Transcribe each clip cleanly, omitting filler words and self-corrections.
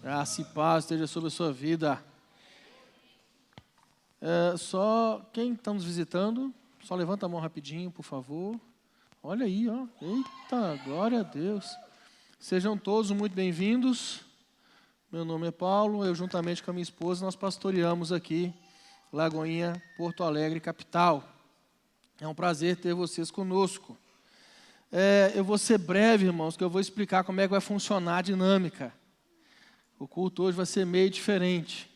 Graça e paz esteja sobre a sua vida. Só quem está nos visitando, só levanta a mão rapidinho, por favor. Olha aí, ó. Eita, glória a Deus. Sejam todos muito bem-vindos. Meu nome é Paulo, eu juntamente com a minha esposa, nós pastoreamos aqui Lagoinha, Porto Alegre, capital. É um prazer ter vocês conosco. Eu vou ser breve, irmãos, que eu vou explicar como é que vai funcionar a dinâmica. O culto hoje vai ser meio diferente.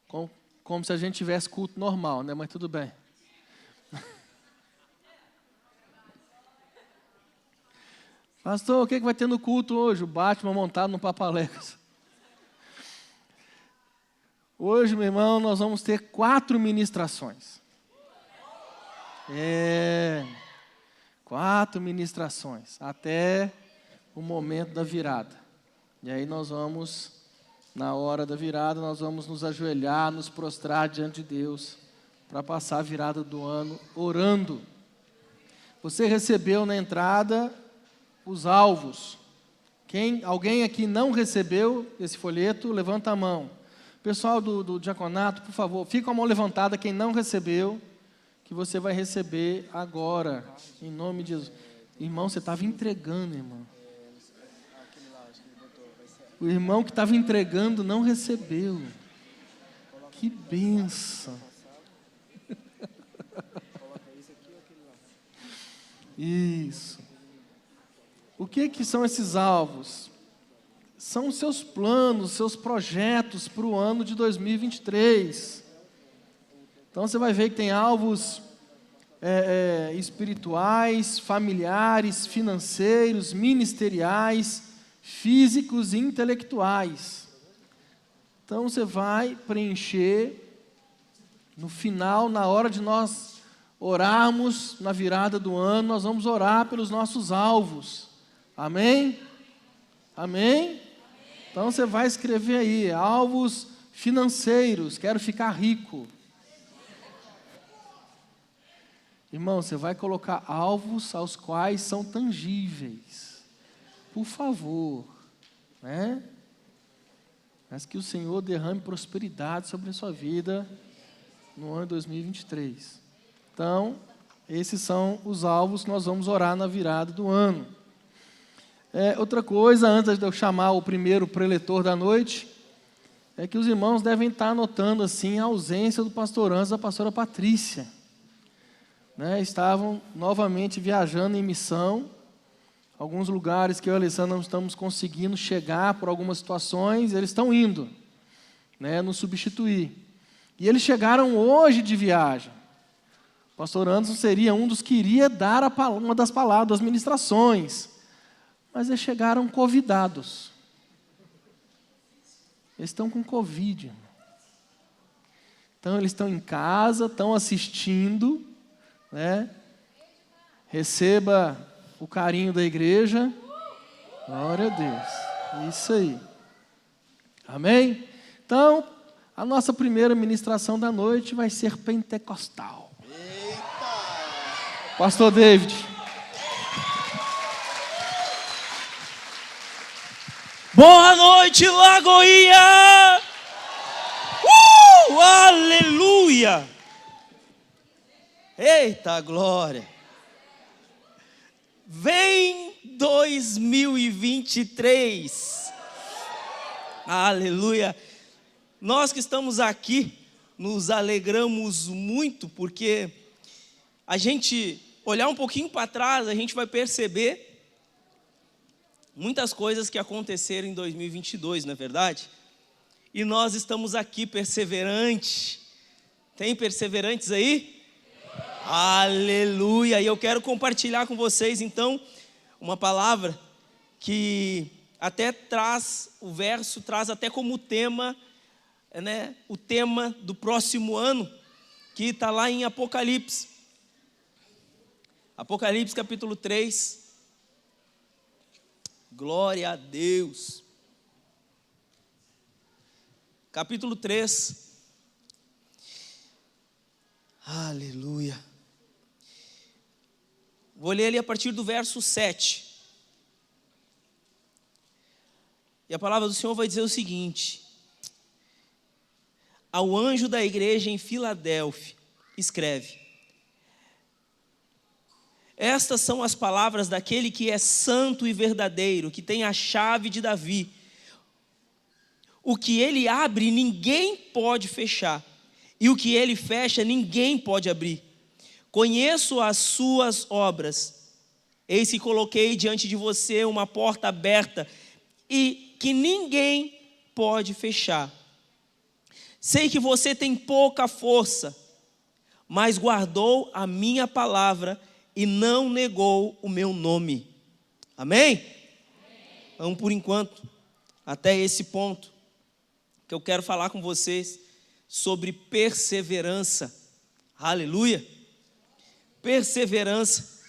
Como se a gente tivesse culto normal, né? Mas tudo bem. Pastor, o que vai ter no culto hoje? O Batman montado no Papaléguas. Hoje, meu irmão, nós vamos ter 4 ministrações. 4 ministrações, até o momento da virada. E aí nós vamos, na hora da virada, nós vamos nos ajoelhar, nos prostrar diante de Deus, para passar a virada do ano orando. Você recebeu na entrada os alvos. Alguém aqui não recebeu esse folheto, levanta a mão. Pessoal do diaconato, por favor, fica com a mão levantada quem não recebeu, que você vai receber agora, em nome de Jesus. Irmão, você estava entregando, irmão. O irmão que estava entregando não recebeu. Que bênção. Isso. O que são esses alvos? São os seus planos, seus projetos para o ano de 2023. Então você vai ver que tem alvos espirituais, familiares, financeiros, ministeriais, físicos e intelectuais. Então você vai preencher no final, na hora de nós orarmos na virada do ano, nós vamos orar pelos nossos alvos. Amém? Amém? Então você vai escrever aí, alvos financeiros, quero ficar rico. Irmão, você vai colocar alvos aos quais são tangíveis. Por favor, né? Mas que o Senhor derrame prosperidade sobre a sua vida no ano de 2023. Então, esses são os alvos que nós vamos orar na virada do ano. Outra coisa, antes de eu chamar o primeiro preletor da noite, é que os irmãos devem estar notando assim a ausência do pastor Anjo e da pastora Patrícia. Estavam novamente viajando em missão. Alguns lugares que eu e a Alessandra não estamos conseguindo chegar por algumas situações, eles estão indo, nos substituir. E eles chegaram hoje de viagem. O pastor Anderson seria um dos que iria dar uma das palavras, das ministrações. Mas eles chegaram convidados. Eles estão com Covid. Então eles estão em casa, estão assistindo, Receba o carinho da igreja. Glória a Deus. Isso aí. Amém? Então, a nossa primeira ministração da noite vai ser pentecostal. Eita! Pastor David. Boa noite, Lagoinha! Aleluia! Eita glória! Vem 2023. Aleluia. Nós que estamos aqui nos alegramos muito porque a gente olhar um pouquinho para trás, a gente vai perceber muitas coisas que aconteceram em 2022, não é verdade? E nós estamos aqui perseverantes. Tem perseverantes aí? Aleluia! E eu quero compartilhar com vocês, então, uma palavra que até traz, o verso traz até como tema, o tema do próximo ano, que está lá em Apocalipse. Apocalipse capítulo 3. Glória a Deus. Capítulo 3. Aleluia. Vou ler ali a partir do verso 7. E a palavra do Senhor vai dizer o seguinte: ao anjo da igreja em Filadélfia, escreve: estas são as palavras daquele que é santo e verdadeiro, que tem a chave de Davi. O que ele abre, ninguém pode fechar, e o que ele fecha, ninguém pode abrir. Conheço as suas obras. Eis que coloquei diante de você uma porta aberta, e que ninguém pode fechar. Sei que você tem pouca força, mas guardou a minha palavra e não negou o meu nome. Amém? Vamos por enquanto até esse ponto, que eu quero falar com vocês sobre perseverança. Aleluia! Perseverança.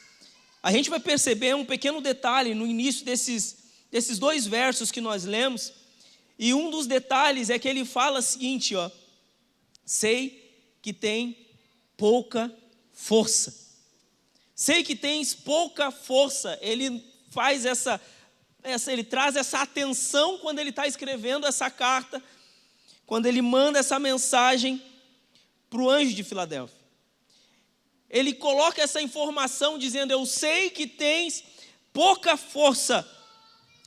A gente vai perceber um pequeno detalhe no início desses 2 versos que nós lemos, e um dos detalhes é que ele fala o seguinte, ó: sei que tem pouca força. Sei que tens pouca força. Ele faz ele traz essa atenção quando ele está escrevendo essa carta, quando ele manda essa mensagem para o anjo de Filadélfia. Ele coloca essa informação dizendo: eu sei que tens pouca força.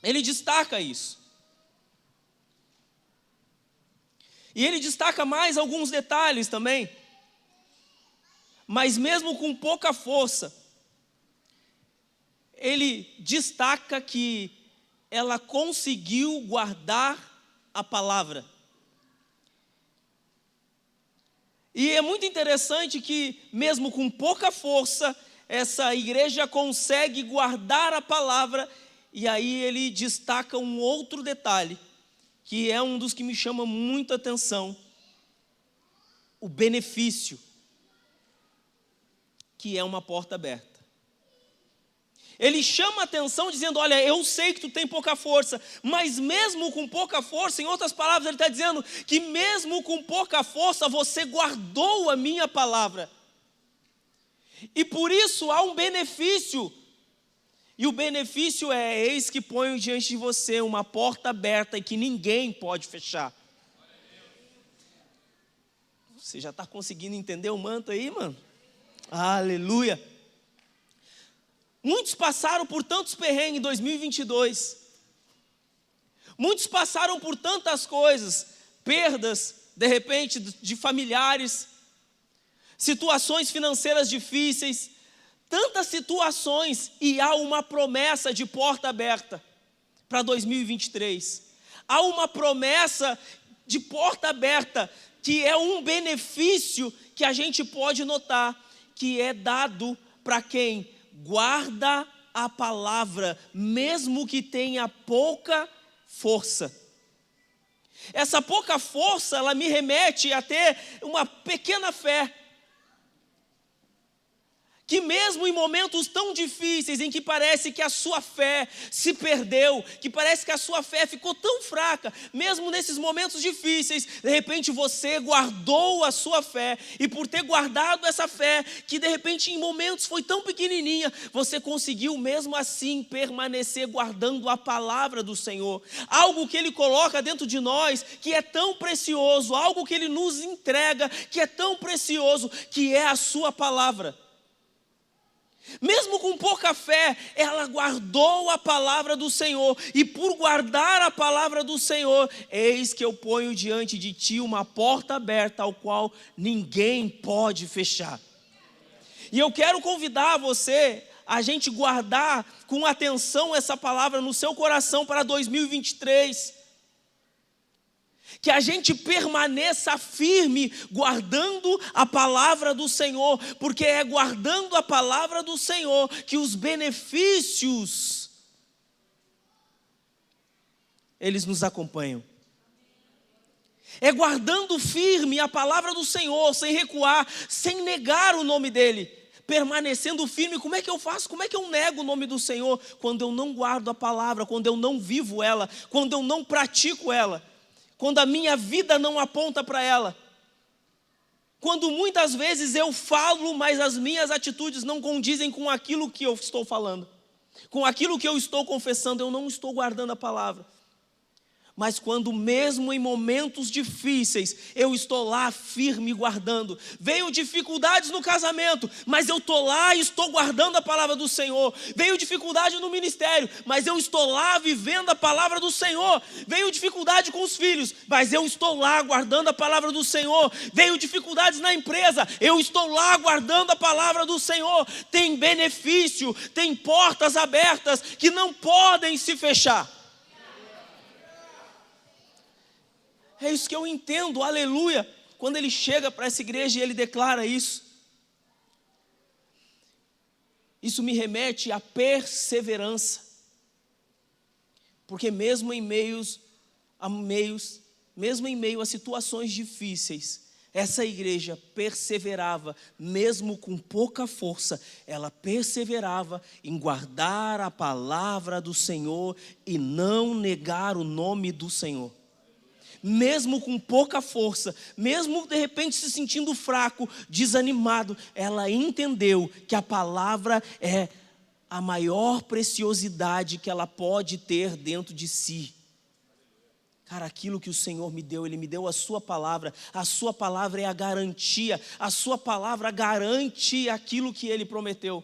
Ele destaca isso. E ele destaca mais alguns detalhes também. Mas mesmo com pouca força, ele destaca que ela conseguiu guardar a palavra. E é muito interessante que, mesmo com pouca força, essa igreja consegue guardar a palavra. E aí ele destaca um outro detalhe, que é um dos que me chama muita atenção: o benefício, que é uma porta aberta. Ele chama a atenção dizendo: olha, eu sei que tu tem pouca força, mas mesmo com pouca força, em outras palavras, ele está dizendo que mesmo com pouca força, você guardou a minha palavra. E por isso há um benefício. E o benefício é: eis que ponho diante de você uma porta aberta e que ninguém pode fechar. Você já está conseguindo entender o manto aí, mano? Aleluia! Muitos passaram por tantos perrengues em 2022. Muitos passaram por tantas coisas, perdas, de repente, de familiares, situações financeiras difíceis, tantas situações, e há uma promessa de porta aberta para 2023. Há uma promessa de porta aberta, que é um benefício que a gente pode notar, que é dado para quem guarda a palavra, mesmo que tenha pouca força. Essa pouca força, ela me remete a ter uma pequena fé, que mesmo em momentos tão difíceis, em que parece que a sua fé se perdeu, que parece que a sua fé ficou tão fraca, mesmo nesses momentos difíceis, de repente você guardou a sua fé, e por ter guardado essa fé, que de repente em momentos foi tão pequenininha, você conseguiu mesmo assim permanecer guardando a palavra do Senhor, algo que Ele coloca dentro de nós, que é tão precioso, algo que Ele nos entrega, que é tão precioso, que é a sua palavra. Mesmo com pouca fé, ela guardou a palavra do Senhor, e por guardar a palavra do Senhor, eis que eu ponho diante de ti uma porta aberta, ao qual ninguém pode fechar. E eu quero convidar você a gente guardar com atenção essa palavra no seu coração para 2023. Que a gente permaneça firme, guardando a palavra do Senhor, porque é guardando a palavra do Senhor que os benefícios, eles nos acompanham. É guardando firme a palavra do Senhor, sem recuar, sem negar o nome dEle, permanecendo firme. Como é que eu faço? Como é que eu nego o nome do Senhor? Quando eu não guardo a palavra, quando eu não vivo ela, quando eu não pratico ela, quando a minha vida não aponta para ela, quando muitas vezes eu falo, mas as minhas atitudes não condizem com aquilo que eu estou falando, com aquilo que eu estou confessando, eu não estou guardando a palavra. Mas quando mesmo em momentos difíceis, eu estou lá firme guardando. Veio dificuldades no casamento, mas eu estou lá e estou guardando a palavra do Senhor. Veio dificuldade no ministério, mas eu estou lá vivendo a palavra do Senhor. Veio dificuldade com os filhos, mas eu estou lá guardando a palavra do Senhor. Veio dificuldades na empresa, eu estou lá guardando a palavra do Senhor. Tem benefício, tem portas abertas que não podem se fechar. É isso que eu entendo, aleluia, quando ele chega para essa igreja e ele declara isso. Isso me remete à perseverança. Porque mesmo em meio a situações difíceis, essa igreja perseverava, mesmo com pouca força, ela perseverava em guardar a palavra do Senhor e não negar o nome do Senhor. Mesmo com pouca força, mesmo de repente se sentindo fraco, desanimado, ela entendeu que a palavra é a maior preciosidade que ela pode ter dentro de si. Cara, aquilo que o Senhor me deu, Ele me deu a sua palavra é a garantia, a sua palavra garante aquilo que Ele prometeu.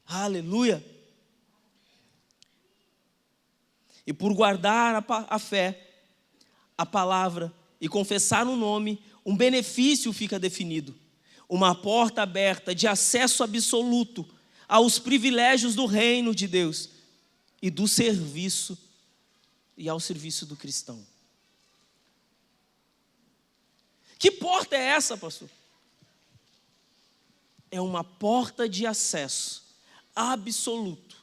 Aleluia! E por guardar a fé, a palavra e confessar o nome, um benefício fica definido. Uma porta aberta de acesso absoluto aos privilégios do reino de Deus e do serviço e ao serviço do cristão. Que porta é essa, pastor? É uma porta de acesso absoluto.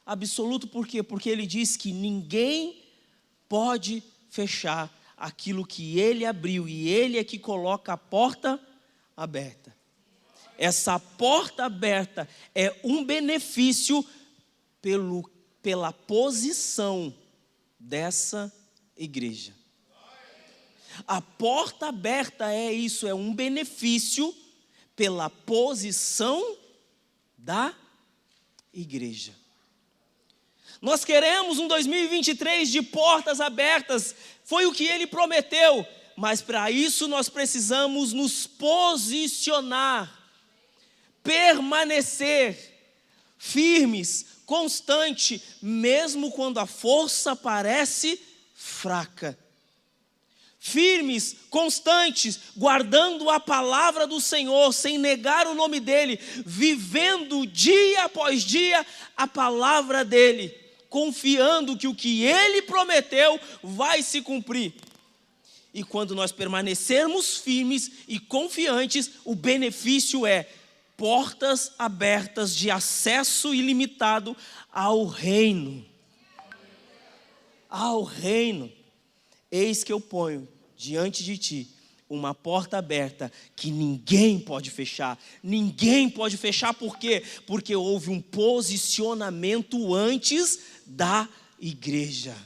Absoluto por quê? Porque ele diz que ninguém pode fechar aquilo que ele abriu, e ele é que coloca a porta aberta. Essa porta aberta é um benefício pela posição dessa igreja. A porta aberta é isso, é um benefício pela posição da igreja. Nós queremos um 2023 de portas abertas, foi o que ele prometeu, mas para isso nós precisamos nos posicionar, permanecer firmes, constante, mesmo quando a força parece fraca. Firmes, constantes, guardando a palavra do Senhor, sem negar o nome dEle, vivendo dia após dia a palavra dEle, confiando que o que Ele prometeu vai se cumprir. E quando nós permanecermos firmes e confiantes, o benefício é portas abertas de acesso ilimitado ao reino. Ao reino. Eis que eu ponho diante de ti uma porta aberta que ninguém pode fechar. Ninguém pode fechar, por quê? Porque houve um posicionamento antes da igreja.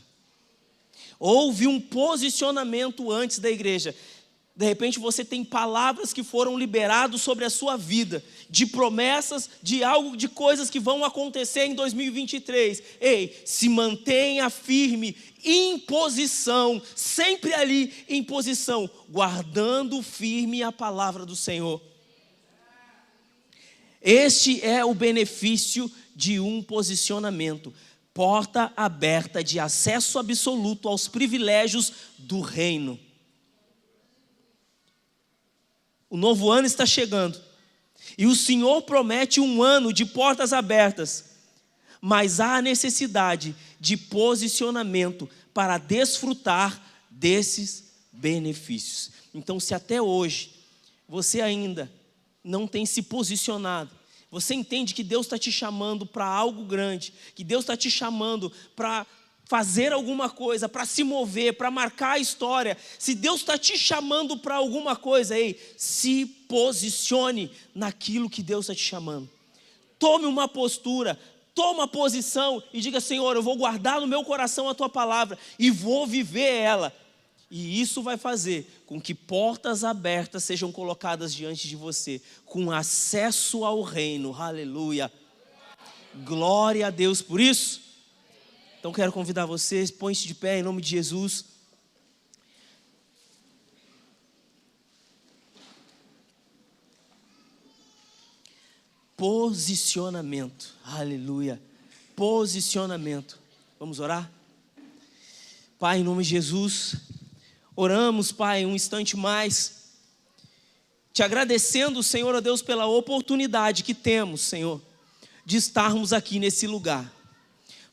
Houve um posicionamento antes da igreja. De repente você tem palavras que foram liberadas sobre a sua vida, de promessas, de algo, de coisas que vão acontecer em 2023. Ei, se mantenha firme, em posição, sempre ali em posição, guardando firme a palavra do Senhor. Este é o benefício de um posicionamento. Porta aberta de acesso absoluto aos privilégios do reino. O novo ano está chegando e o Senhor promete um ano de portas abertas, mas há necessidade de posicionamento para desfrutar desses benefícios. Então, se até hoje você ainda não tem se posicionado, você entende que Deus está te chamando para algo grande, que Deus está te chamando para fazer alguma coisa, para se mover, para marcar a história. Se Deus está te chamando para alguma coisa, ei, se posicione naquilo que Deus está te chamando. Tome uma postura, tome uma posição e diga: Senhor, eu vou guardar no meu coração a Tua palavra e vou viver ela. E isso vai fazer com que portas abertas sejam colocadas diante de você, com acesso ao reino. Aleluia. Glória a Deus por isso. Então quero convidar vocês, põe-se de pé em nome de Jesus. Posicionamento, aleluia, posicionamento. Vamos orar? Pai, em nome de Jesus, oramos, Pai, um instante mais, te agradecendo, Senhor, ó Deus, pela oportunidade que temos, Senhor, de estarmos aqui nesse lugar.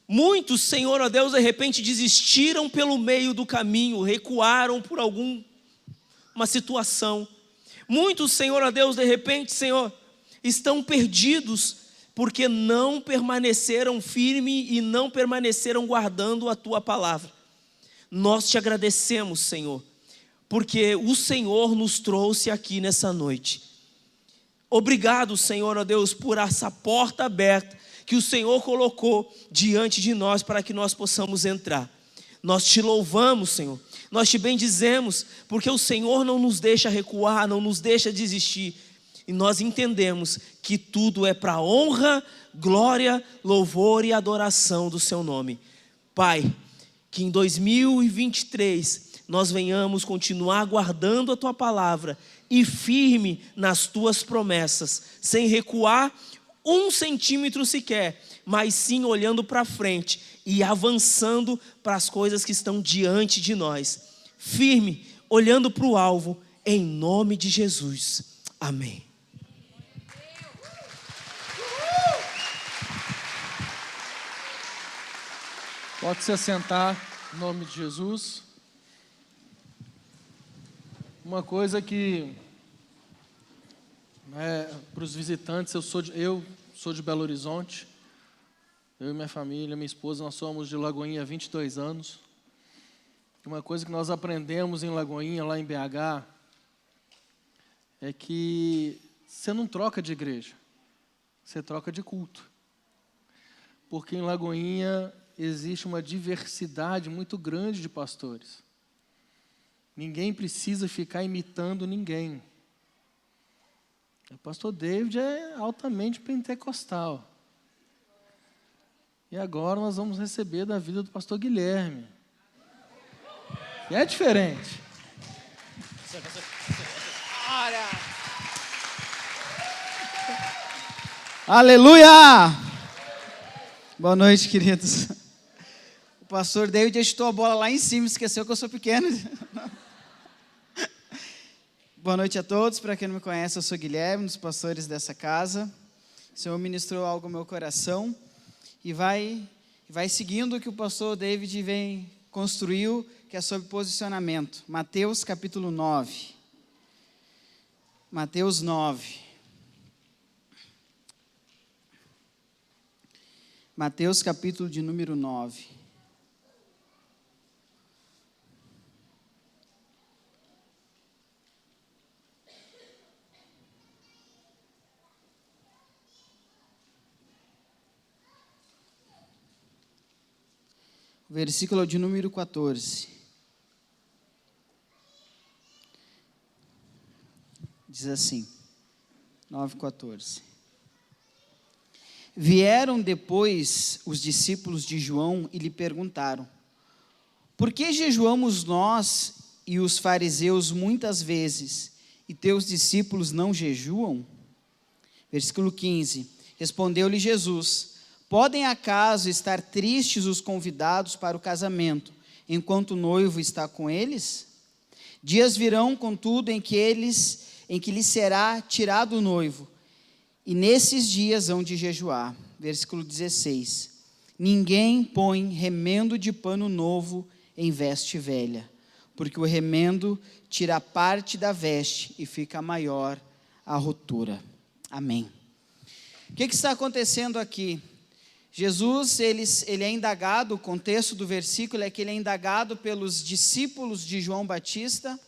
Muitos, Senhor, ó Deus, de repente desistiram pelo meio do caminho, recuaram por alguma situação. Muitos, Senhor, ó Deus, de repente, Senhor, estão perdidos porque não permaneceram firmes e não permaneceram guardando a Tua palavra. Nós te agradecemos, Senhor, porque o Senhor nos trouxe aqui nessa noite. Obrigado, Senhor, ó Deus, por essa porta aberta que o Senhor colocou diante de nós para que nós possamos entrar. Nós te louvamos, Senhor, nós te bendizemos, porque o Senhor não nos deixa recuar, não nos deixa desistir. E nós entendemos que tudo é para honra, glória, louvor e adoração do seu nome. Pai, que em 2023 nós venhamos continuar guardando a Tua palavra e firme nas Tuas promessas, sem recuar 1 centímetro sequer, mas sim olhando para frente e avançando para as coisas que estão diante de nós. Firme, olhando para o alvo, em nome de Jesus. Amém. Pode se assentar, em nome de Jesus. Uma coisa que, para os visitantes, eu sou de Belo Horizonte, eu e minha família, minha esposa, nós somos de Lagoinha há 22 anos. Uma coisa que nós aprendemos em Lagoinha, lá em BH, é que você não troca de igreja, você troca de culto. Porque em Lagoinha existe uma diversidade muito grande de pastores. Ninguém precisa ficar imitando ninguém. O pastor David é altamente pentecostal. E agora nós vamos receber da vida do pastor Guilherme. E é diferente. Aleluia! Boa noite, queridos. O pastor David agitou a bola lá em cima, esqueceu que eu sou pequeno. Boa noite a todos. Para quem não me conhece, eu sou Guilherme, um dos pastores dessa casa. O Senhor ministrou algo ao meu coração e vai seguindo o que o pastor David construiu, que é sobre posicionamento. Mateus capítulo 9. Mateus 9. Mateus capítulo de número 9. Versículo de número 14. Diz assim, 9:14. Vieram depois os discípulos de João e lhe perguntaram: por que jejuamos nós e os fariseus muitas vezes, e teus discípulos não jejuam? Versículo 15. Respondeu-lhe Jesus: podem acaso estar tristes os convidados para o casamento, enquanto o noivo está com eles? Dias virão, contudo, em que lhes será tirado o noivo, e nesses dias hão de jejuar. Versículo 16. Ninguém põe remendo de pano novo em veste velha, porque o remendo tira parte da veste e fica maior a rotura. Amém. O que está acontecendo aqui? Jesus, ele é indagado, o contexto do versículo é que ele é indagado pelos discípulos de João Batista,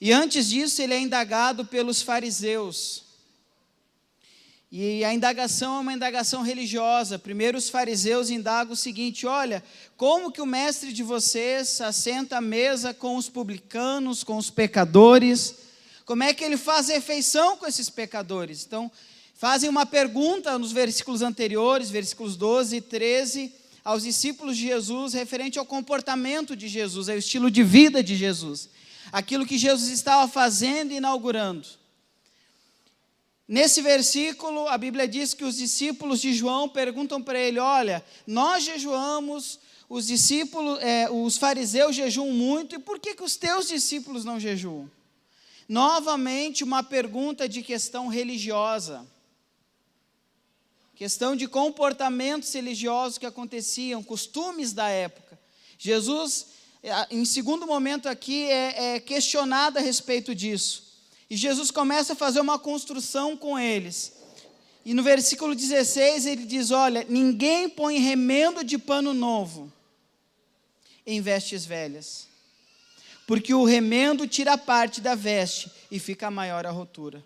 e antes disso ele é indagado pelos fariseus. E a indagação é uma indagação religiosa. Primeiro os fariseus indagam o seguinte: olha, como que o mestre de vocês assenta à mesa com os publicanos, com os pecadores? Como é que ele faz refeição com esses pecadores? Então, fazem uma pergunta nos versículos anteriores, versículos 12 e 13, aos discípulos de Jesus referente ao comportamento de Jesus, ao estilo de vida de Jesus, aquilo que Jesus estava fazendo e inaugurando. Nesse versículo, a Bíblia diz que os discípulos de João perguntam para ele: olha, nós jejuamos, os fariseus jejuam muito, e por que os teus discípulos não jejuam? Novamente, uma pergunta de questão religiosa, questão de comportamentos religiosos que aconteciam, costumes da época. Jesus, em segundo momento aqui, é questionado a respeito disso. E Jesus começa a fazer uma construção com eles. E no versículo 16 ele diz: olha, ninguém põe remendo de pano novo em vestes velhas, porque o remendo tira parte da veste e fica maior a rotura.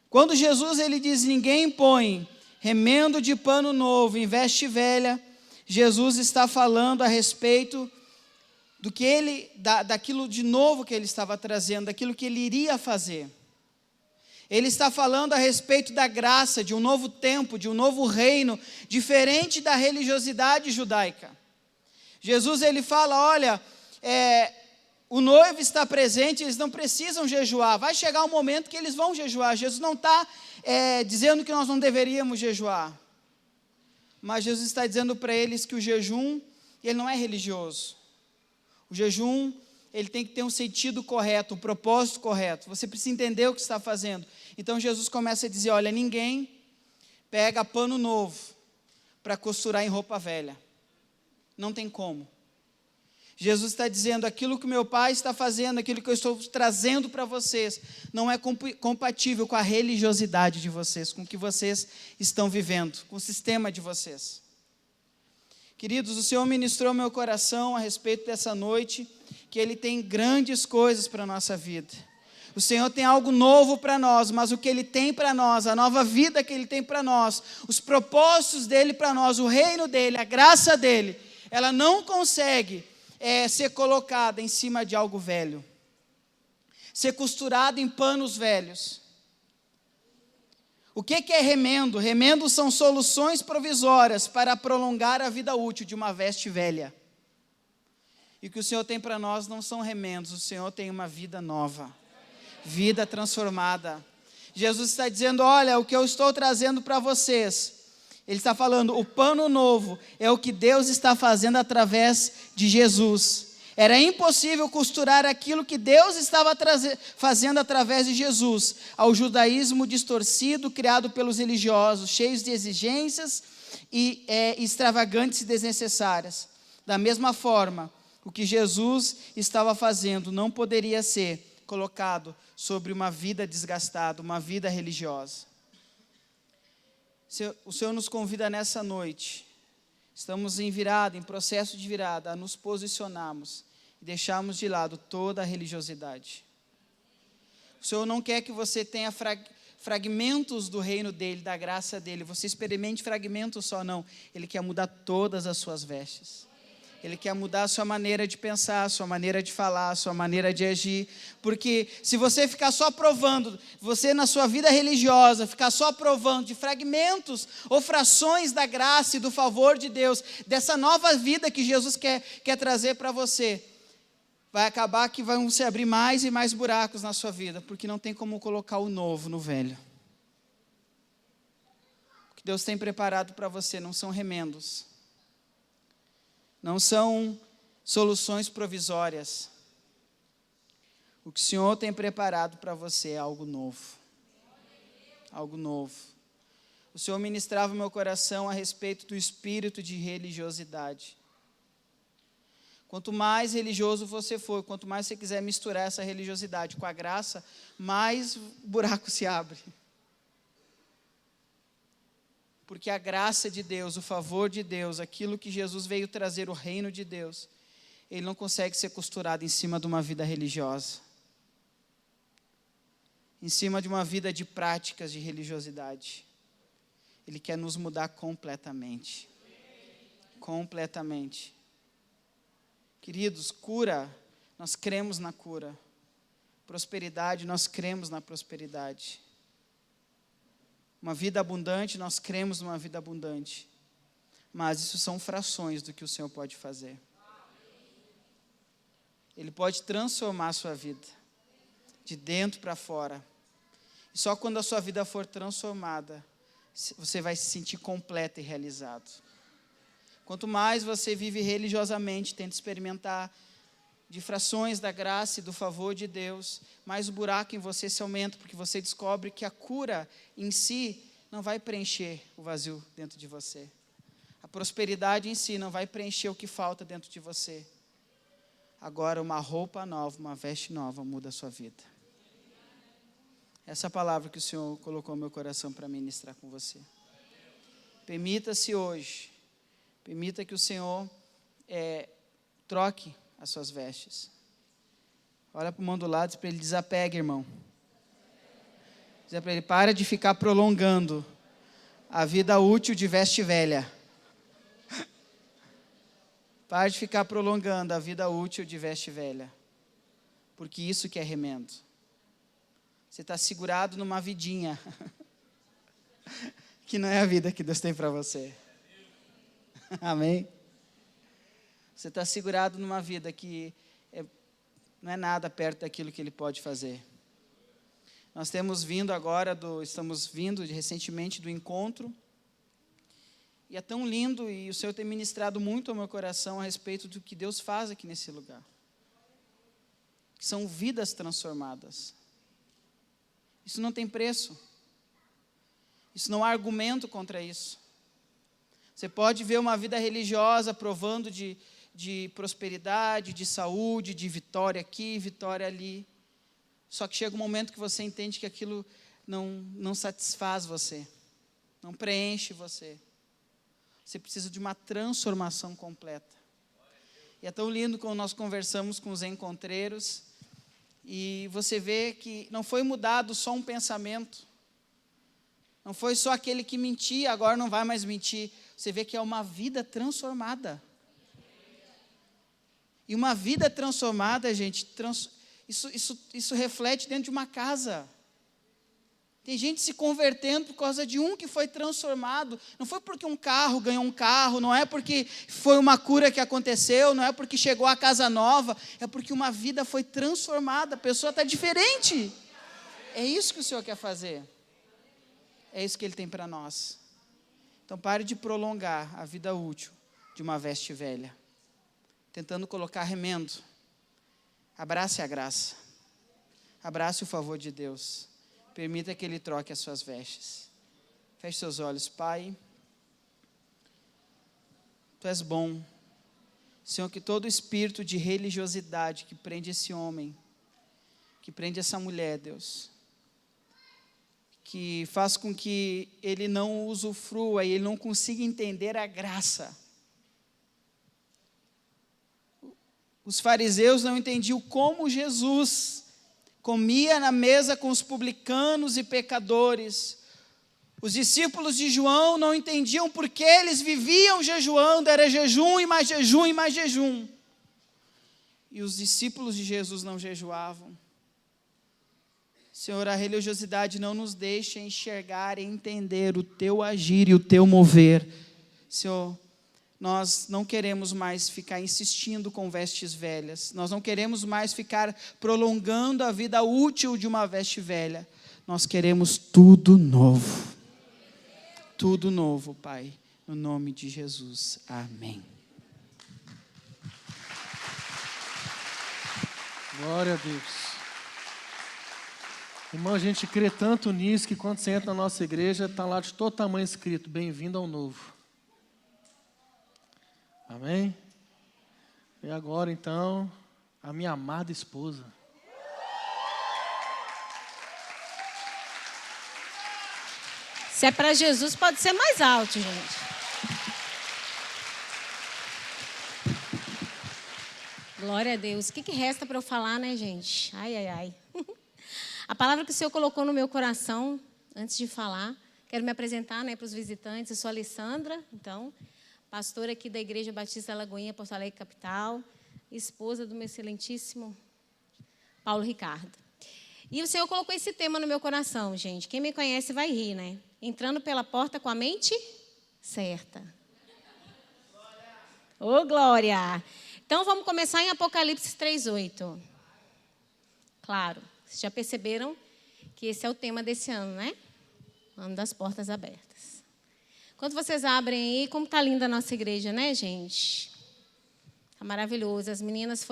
Quando Jesus ele diz: ninguém põe remendo de pano novo em veste velha, Jesus está falando a respeito daquilo de novo que ele estava trazendo, daquilo que ele iria fazer. Ele está falando a respeito da graça, de um novo tempo, de um novo reino, diferente da religiosidade judaica. Jesus ele fala: olha, o noivo está presente, eles não precisam jejuar, vai chegar um momento que eles vão jejuar. Jesus não está dizendo que nós não deveríamos jejuar, mas Jesus está dizendo para eles que o jejum, ele não é religioso. O jejum, ele tem que ter um sentido correto, um propósito correto. Você precisa entender o que está fazendo. Então Jesus começa a dizer: olha, ninguém pega pano novo para costurar em roupa velha. Não tem como. Jesus está dizendo: aquilo que o meu Pai está fazendo, aquilo que eu estou trazendo para vocês, não é compatível com a religiosidade de vocês, com o que vocês estão vivendo, com o sistema de vocês. Queridos, o Senhor ministrou meu coração a respeito dessa noite, que Ele tem grandes coisas para a nossa vida. O Senhor tem algo novo para nós, mas o que Ele tem para nós, a nova vida que Ele tem para nós, os propósitos dEle para nós, o reino dEle, a graça dEle, ela não consegue ser colocada em cima de algo velho, ser costurada em panos velhos. O que é remendo? Remendo são soluções provisórias para prolongar a vida útil de uma veste velha. E o que o Senhor tem para nós não são remendos, o Senhor tem uma vida nova, vida transformada. Jesus está dizendo: olha, o que eu estou trazendo para vocês, Ele está falando, o pano novo é o que Deus está fazendo através de Jesus. Era impossível costurar aquilo que Deus estava fazendo através de Jesus ao judaísmo distorcido, criado pelos religiosos, cheios de exigências e extravagantes e desnecessárias. Da mesma forma, o que Jesus estava fazendo não poderia ser colocado sobre uma vida desgastada, uma vida religiosa. O Senhor nos convida nessa noite, estamos em processo de virada, a nos posicionarmos e deixarmos de lado toda a religiosidade. O Senhor não quer que você tenha fragmentos do reino dEle, da graça dEle, você experimente fragmentos só, não. Ele quer mudar todas as suas vestes. Ele quer mudar a sua maneira de pensar, a sua maneira de falar, a sua maneira de agir. Porque se você ficar só provando, você na sua vida religiosa, ficar só provando de fragmentos ou frações da graça e do favor de Deus, dessa nova vida que Jesus quer trazer para você, vai acabar que vão se abrir mais e mais buracos na sua vida, porque não tem como colocar o novo no velho. O que Deus tem preparado para você não são remendos, não são soluções provisórias. O que o Senhor tem preparado para você é algo novo. Algo novo. O Senhor ministrava o meu coração a respeito do espírito de religiosidade. Quanto mais religioso você for, quanto mais você quiser misturar essa religiosidade com a graça, mais o buraco se abre. Porque a graça de Deus, o favor de Deus, aquilo que Jesus veio trazer, o reino de Deus, ele não consegue ser costurado em cima de uma vida religiosa, em cima de uma vida de práticas de religiosidade. Ele quer nos mudar completamente. Completamente. Queridos, cura, nós cremos na cura. Prosperidade, nós cremos na prosperidade. Uma vida abundante, nós cremos numa vida abundante. mas isso são frações do que o Senhor pode fazer. Ele pode transformar a sua vida, de dentro para fora. E só quando a sua vida for transformada, você vai se sentir completo e realizado. Quanto mais você vive religiosamente, tenta experimentar de frações da graça e do favor de Deus, mais o buraco em você se aumenta, porque você descobre que a cura em si não vai preencher o vazio dentro de você. A prosperidade em si não vai preencher o que falta dentro de você. Agora uma roupa nova, uma veste nova muda a sua vida. Essa palavra que o Senhor colocou no meu coração para ministrar com você. Permita-se hoje, permita que o Senhor troque as suas vestes. Olha para o irmão do lado e diz para ele: desapegue, irmão. Diz para ele: para de ficar prolongando a vida útil de veste velha. Para de ficar prolongando a vida útil de veste velha. Porque isso que é remendo. Você está segurado numa vidinha que não é a vida que Deus tem para você. Amém? Você está segurado numa vida que não é nada perto daquilo que Ele pode fazer. Nós estamos vindo recentemente do encontro, e é tão lindo, e o Senhor tem ministrado muito ao meu coração a respeito do que Deus faz aqui nesse lugar. São vidas transformadas. Isso não tem preço. Isso não há argumento contra isso. Você pode ver uma vida religiosa provando de prosperidade, de saúde, de vitória aqui, vitória ali. Só que chega um momento que você entende que aquilo não satisfaz você, não preenche você. Você precisa de uma transformação completa. E é tão lindo quando nós conversamos com os encontreiros e você vê que não foi mudado só um pensamento. Não foi só aquele que mentia, agora não vai mais mentir. Você vê que é uma vida transformada. E uma vida transformada, gente, isso reflete dentro de uma casa. Tem gente se convertendo por causa de um que foi transformado. Não foi porque um carro ganhou um carro, não é porque foi uma cura que aconteceu, não é porque chegou a casa nova, é porque uma vida foi transformada, a pessoa está diferente. É isso que o Senhor quer fazer. É isso que Ele tem para nós. Então pare de prolongar a vida útil de uma veste velha, tentando colocar remendo. Abrace a graça. Abrace o favor de Deus. Permita que Ele troque as suas vestes. Feche seus olhos. Pai, Tu és bom. Senhor, que todo espírito de religiosidade que prende esse homem, que prende essa mulher, Deus, que faz com que ele não usufrua e ele não consiga entender a graça. Os fariseus não entendiam como Jesus comia na mesa com os publicanos e pecadores. Os discípulos de João não entendiam por que eles viviam jejuando, era jejum e mais jejum e mais jejum. E os discípulos de Jesus não jejuavam. Senhor, a religiosidade não nos deixa enxergar e entender o Teu agir e o Teu mover. Senhor, nós não queremos mais ficar insistindo com vestes velhas. Nós não queremos mais ficar prolongando a vida útil de uma veste velha. Nós queremos tudo novo. Tudo novo, Pai. No nome de Jesus. Amém. Glória a Deus. Irmão, a gente crê tanto nisso que quando você entra na nossa igreja, está lá de todo tamanho escrito: bem-vindo ao novo. Amém? E agora, então, a minha amada esposa. Se é para Jesus, pode ser mais alto, gente. Glória a Deus. O que resta para eu falar, né, gente? Ai, ai, ai. A palavra que o Senhor colocou no meu coração, antes de falar, quero me apresentar, né, para os visitantes. Eu sou a Alessandra, então, pastora aqui da Igreja Batista Lagoinha, Porto Alegre Capital, esposa do meu excelentíssimo Paulo Ricardo. E o Senhor colocou esse tema no meu coração, gente. Quem me conhece vai rir, né? Entrando pela porta com a mente certa. Ô, glória! Então, vamos começar em Apocalipse 3:8. Claro, vocês já perceberam que esse é o tema desse ano, né? Ano das portas abertas. Quando vocês abrem aí, como está linda a nossa igreja, né, gente? Está maravilhoso. As meninas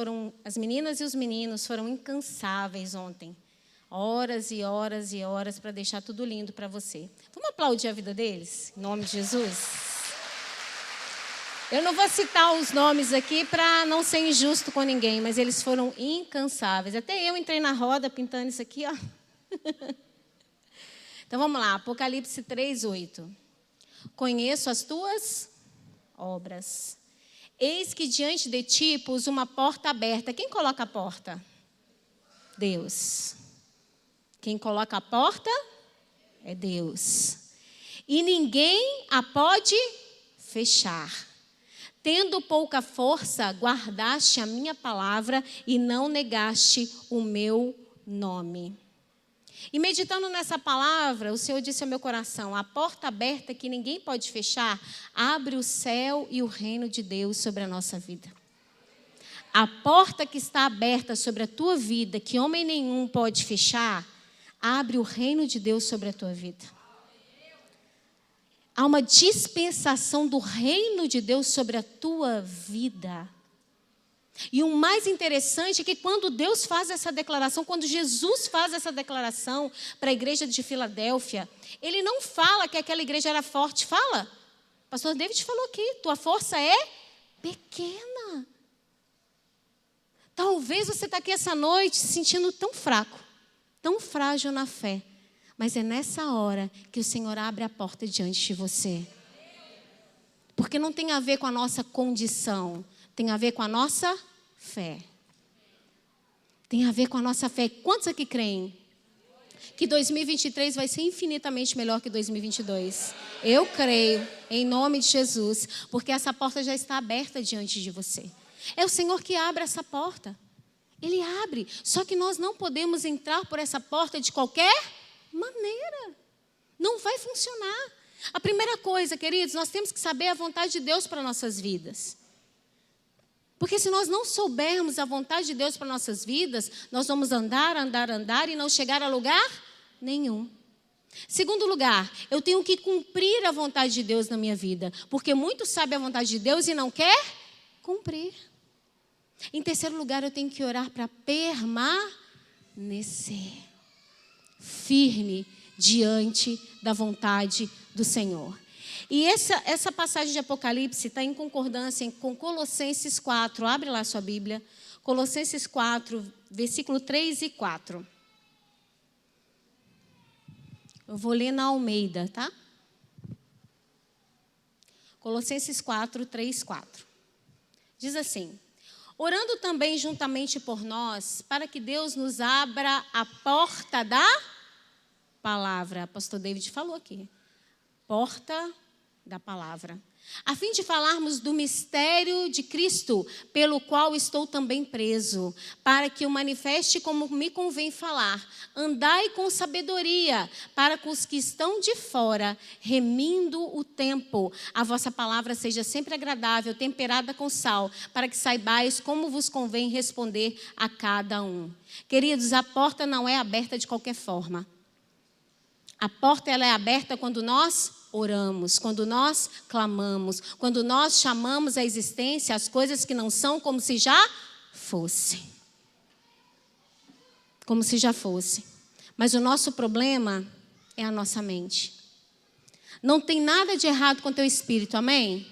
e os meninos foram incansáveis ontem. Horas e horas e horas para deixar tudo lindo para você. Vamos aplaudir a vida deles? Em nome de Jesus. Eu não vou citar os nomes aqui para não ser injusto com ninguém, mas eles foram incansáveis. Até eu entrei na roda pintando isso aqui, ó. Então vamos lá, Apocalipse 3:8. Conheço as tuas obras. Eis que diante de ti pus uma porta aberta. Quem coloca a porta? Deus. Quem coloca a porta é Deus. E ninguém a pode fechar. Tendo pouca força, guardaste a minha palavra e não negaste o meu nome. E meditando nessa palavra, o Senhor disse ao meu coração: a porta aberta que ninguém pode fechar, abre o céu e o reino de Deus sobre a nossa vida. A porta que está aberta sobre a tua vida, que homem nenhum pode fechar, abre o reino de Deus sobre a tua vida. Há uma dispensação do reino de Deus sobre a tua vida. E o mais interessante é que quando Deus faz essa declaração, quando Jesus faz essa declaração para a igreja de Filadélfia, ele não fala que aquela igreja era forte. Fala. O pastor David falou aqui, tua força é pequena. Talvez você está aqui essa noite se sentindo tão fraco, tão frágil na fé. Mas é nessa hora que o Senhor abre a porta diante de você. Porque não tem a ver com a nossa condição, tem a ver com a nossa fé. Tem a ver com a nossa fé. Quantos aqui creem que 2023 vai ser infinitamente melhor que 2022? Eu creio, em nome de Jesus, porque essa porta já está aberta diante de você. É o Senhor que abre essa porta. Ele abre, só que nós não podemos entrar por essa porta de qualquer maneira. Não vai funcionar. A primeira coisa, queridos, nós temos que saber a vontade de Deus para nossas vidas. Porque se nós não soubermos a vontade de Deus para nossas vidas, nós vamos andar e não chegar a lugar nenhum. Segundo lugar, eu tenho que cumprir a vontade de Deus na minha vida, porque muitos sabem a vontade de Deus e não quer cumprir. Em terceiro lugar, eu tenho que orar para permanecer firme diante da vontade do Senhor. E essa passagem de Apocalipse está em concordância com Colossenses 4. Abre lá a sua Bíblia. Colossenses 4, versículo 3 e 4. Eu vou ler na Almeida, tá? Colossenses 4, 3, 4. Diz assim: orando também juntamente por nós, para que Deus nos abra a porta da palavra. Pastor David falou aqui. Porta da palavra. A fim de falarmos do mistério de Cristo, pelo qual estou também preso, para que o manifeste como me convém falar. Andai com sabedoria, para com os que estão de fora, remindo o tempo. A vossa palavra seja sempre agradável, temperada com sal, para que saibais como vos convém responder a cada um. Queridos, a porta não é aberta de qualquer forma. A porta ela é aberta quando nós oramos, quando nós clamamos, quando nós chamamos à existência as coisas que não são como se já fossem. Como se já fosse. Mas o nosso problema é a nossa mente. Não tem nada de errado com o teu espírito, amém?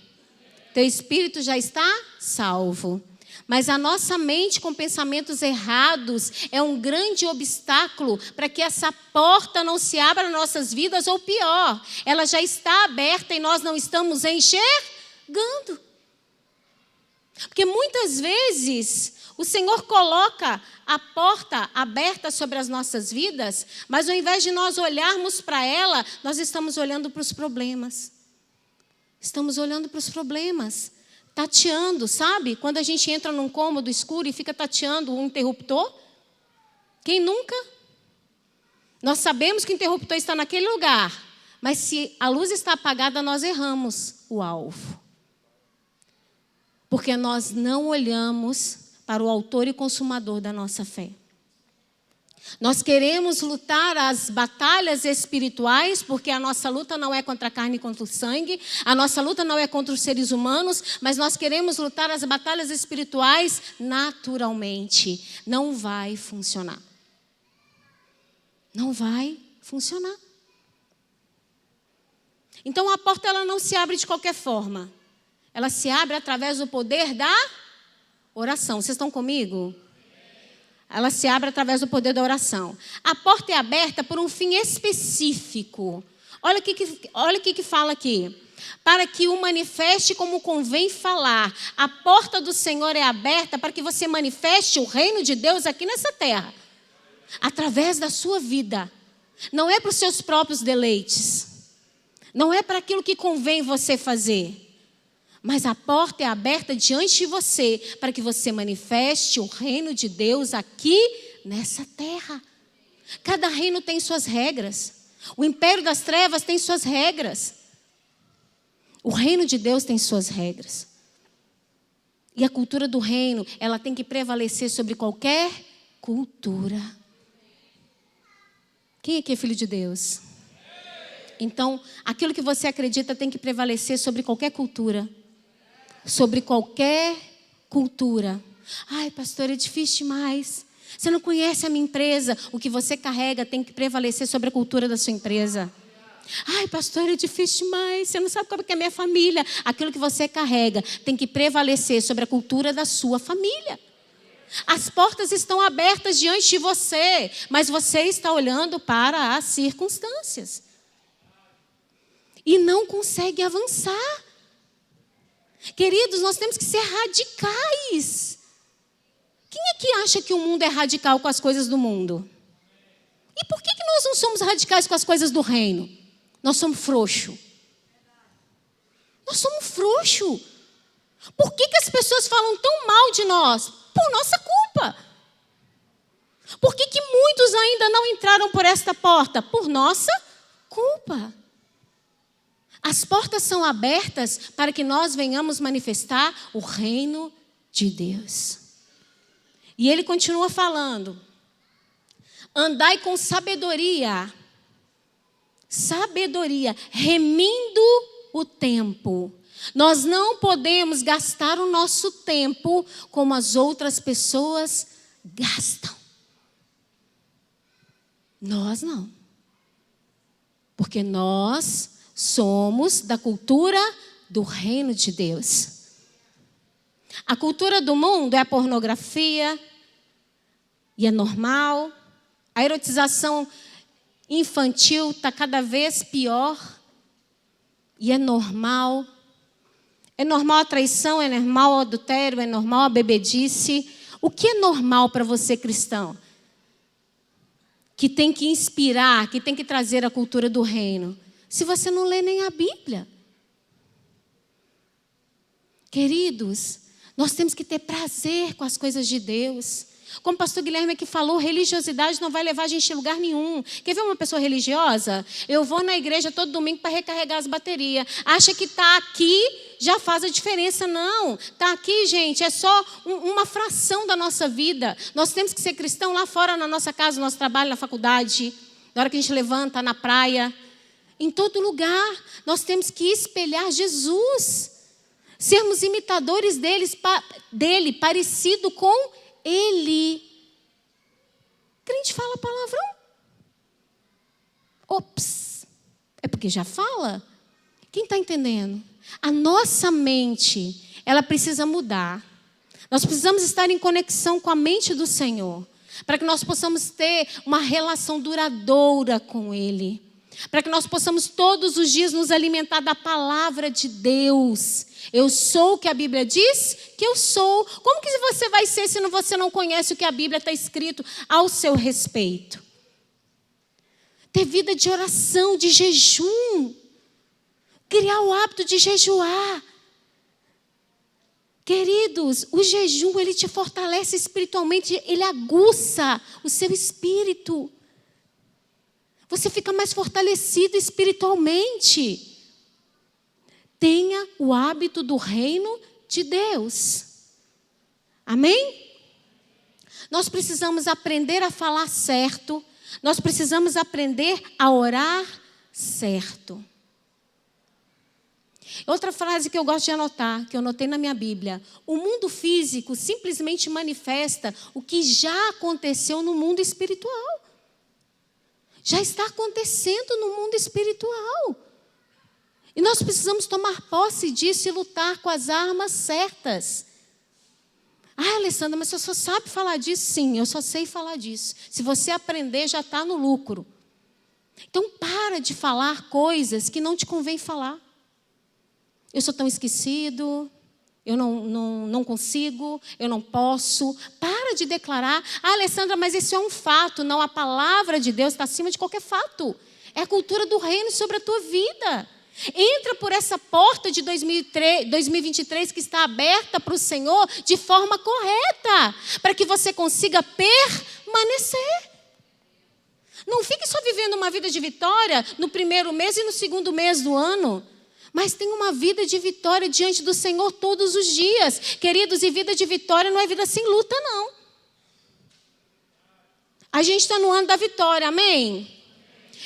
Teu espírito já está salvo. Mas a nossa mente com pensamentos errados é um grande obstáculo para que essa porta não se abra nas nossas vidas, ou pior, ela já está aberta e nós não estamos enxergando. Porque muitas vezes o Senhor coloca a porta aberta sobre as nossas vidas, mas ao invés de nós olharmos para ela, nós estamos olhando para os problemas. Estamos olhando para os problemas. Tateando, sabe? Quando a gente entra num cômodo escuro e fica tateando um interruptor. Quem nunca? Nós sabemos que o interruptor está naquele lugar, mas se a luz está apagada, nós erramos o alvo. Porque nós não olhamos para o autor e consumador da nossa fé. Nós queremos lutar as batalhas espirituais, porque a nossa luta não é contra a carne e contra o sangue, a nossa luta não é contra os seres humanos, mas nós queremos lutar as batalhas espirituais naturalmente. Não vai funcionar. Não vai funcionar. Então a porta ela não se abre de qualquer forma. Ela se abre através do poder da oração. Vocês estão comigo? Ela se abre através do poder da oração. A porta é aberta por um fim específico. Olha o que fala aqui. Para que o manifeste como convém falar. A porta do Senhor é aberta para que você manifeste o reino de Deus aqui nessa terra. Através da sua vida. Não é para os seus próprios deleites. Não é para aquilo que convém você fazer. Mas a porta é aberta diante de você para que você manifeste o reino de Deus aqui nessa terra. Cada reino tem suas regras. O império das trevas tem suas regras. O reino de Deus tem suas regras. E a cultura do reino, ela tem que prevalecer sobre qualquer cultura. Quem aqui é filho de Deus? Então, aquilo que você acredita tem que prevalecer sobre qualquer cultura. Sobre qualquer cultura. Ai, pastor, é difícil demais. Você não conhece a minha empresa. O que você carrega tem que prevalecer sobre a cultura da sua empresa. Ai, pastor, é difícil demais. Você não sabe como é que é a minha família. Aquilo que você carrega tem que prevalecer sobre a cultura da sua família. As portas estão abertas diante de você, mas você está olhando para as circunstâncias. E não consegue avançar. Queridos, nós temos que ser radicais. Quem é que acha que o mundo é radical com as coisas do mundo? E por que nós não somos radicais com as coisas do reino? Nós somos frouxos. Nós somos frouxos. Por que as pessoas falam tão mal de nós? Por nossa culpa. Por que muitos ainda não entraram por esta porta? Por nossa culpa. As portas são abertas para que nós venhamos manifestar o reino de Deus. E ele continua falando. Andai com sabedoria. Sabedoria, remindo o tempo. Nós não podemos gastar o nosso tempo como as outras pessoas gastam. Nós não. Porque nós somos da cultura do reino de Deus. A cultura do mundo é a pornografia, e é normal. A erotização infantil está cada vez pior, e é normal. É normal a traição, é normal o adultério, é normal a bebedice. O que é normal para você, cristão? Que tem que inspirar, que tem que trazer a cultura do reino. Se você não lê nem a Bíblia. Queridos, nós temos que ter prazer com as coisas de Deus. Como o pastor Guilherme aqui falou, religiosidade não vai levar a gente a lugar nenhum. Quer ver uma pessoa religiosa? Eu vou na igreja todo domingo para recarregar as baterias. Acha que está aqui já faz a diferença? Não. Está aqui, gente, é só uma fração da nossa vida. Nós temos que ser cristão lá fora, na nossa casa, no nosso trabalho, na faculdade. Na hora que a gente levanta, na praia. Em todo lugar, nós temos que espelhar Jesus. Sermos imitadores dele, parecido com Ele. Crente fala palavrão? Ops, é porque já fala? Quem está entendendo? A nossa mente, ela precisa mudar. Nós precisamos estar em conexão com a mente do Senhor, para que nós possamos ter uma relação duradoura com Ele. Para que nós possamos todos os dias nos alimentar da palavra de Deus. Eu sou o que a Bíblia diz que eu sou. Como que você vai ser se você não conhece o que a Bíblia está escrito ao seu respeito? Ter vida de oração, de jejum. Criar o hábito de jejuar. Queridos, o jejum, ele te fortalece espiritualmente, ele aguça o seu espírito. Você fica mais fortalecido espiritualmente. Tenha o hábito do reino de Deus. Amém? Nós precisamos aprender a falar certo. Nós precisamos aprender a orar certo. Outra frase que eu gosto de anotar, que eu anotei na minha Bíblia. O mundo físico simplesmente manifesta o que já aconteceu no mundo espiritual. Já está acontecendo no mundo espiritual. E nós precisamos tomar posse disso e lutar com as armas certas. Ah, Alessandra, mas você só sabe falar disso? Sim, eu só sei falar disso. Se você aprender, já está no lucro. Então, para de falar coisas que não te convém falar. Eu sou tão esquecido, eu não consigo, eu não posso. Para de declarar. Ah, Alessandra, mas isso é um fato. Não, a palavra de Deus está acima de qualquer fato. É a cultura do reino sobre a tua vida. Entra por essa porta de 2023 que está aberta para o Senhor de forma correta, para que você consiga permanecer. Não fique só vivendo uma vida de vitória no primeiro mês e no segundo mês do ano, mas tenha uma vida de vitória diante do Senhor todos os dias. Queridos, e vida de vitória não é vida sem luta, não. A gente está no ano da vitória, amém?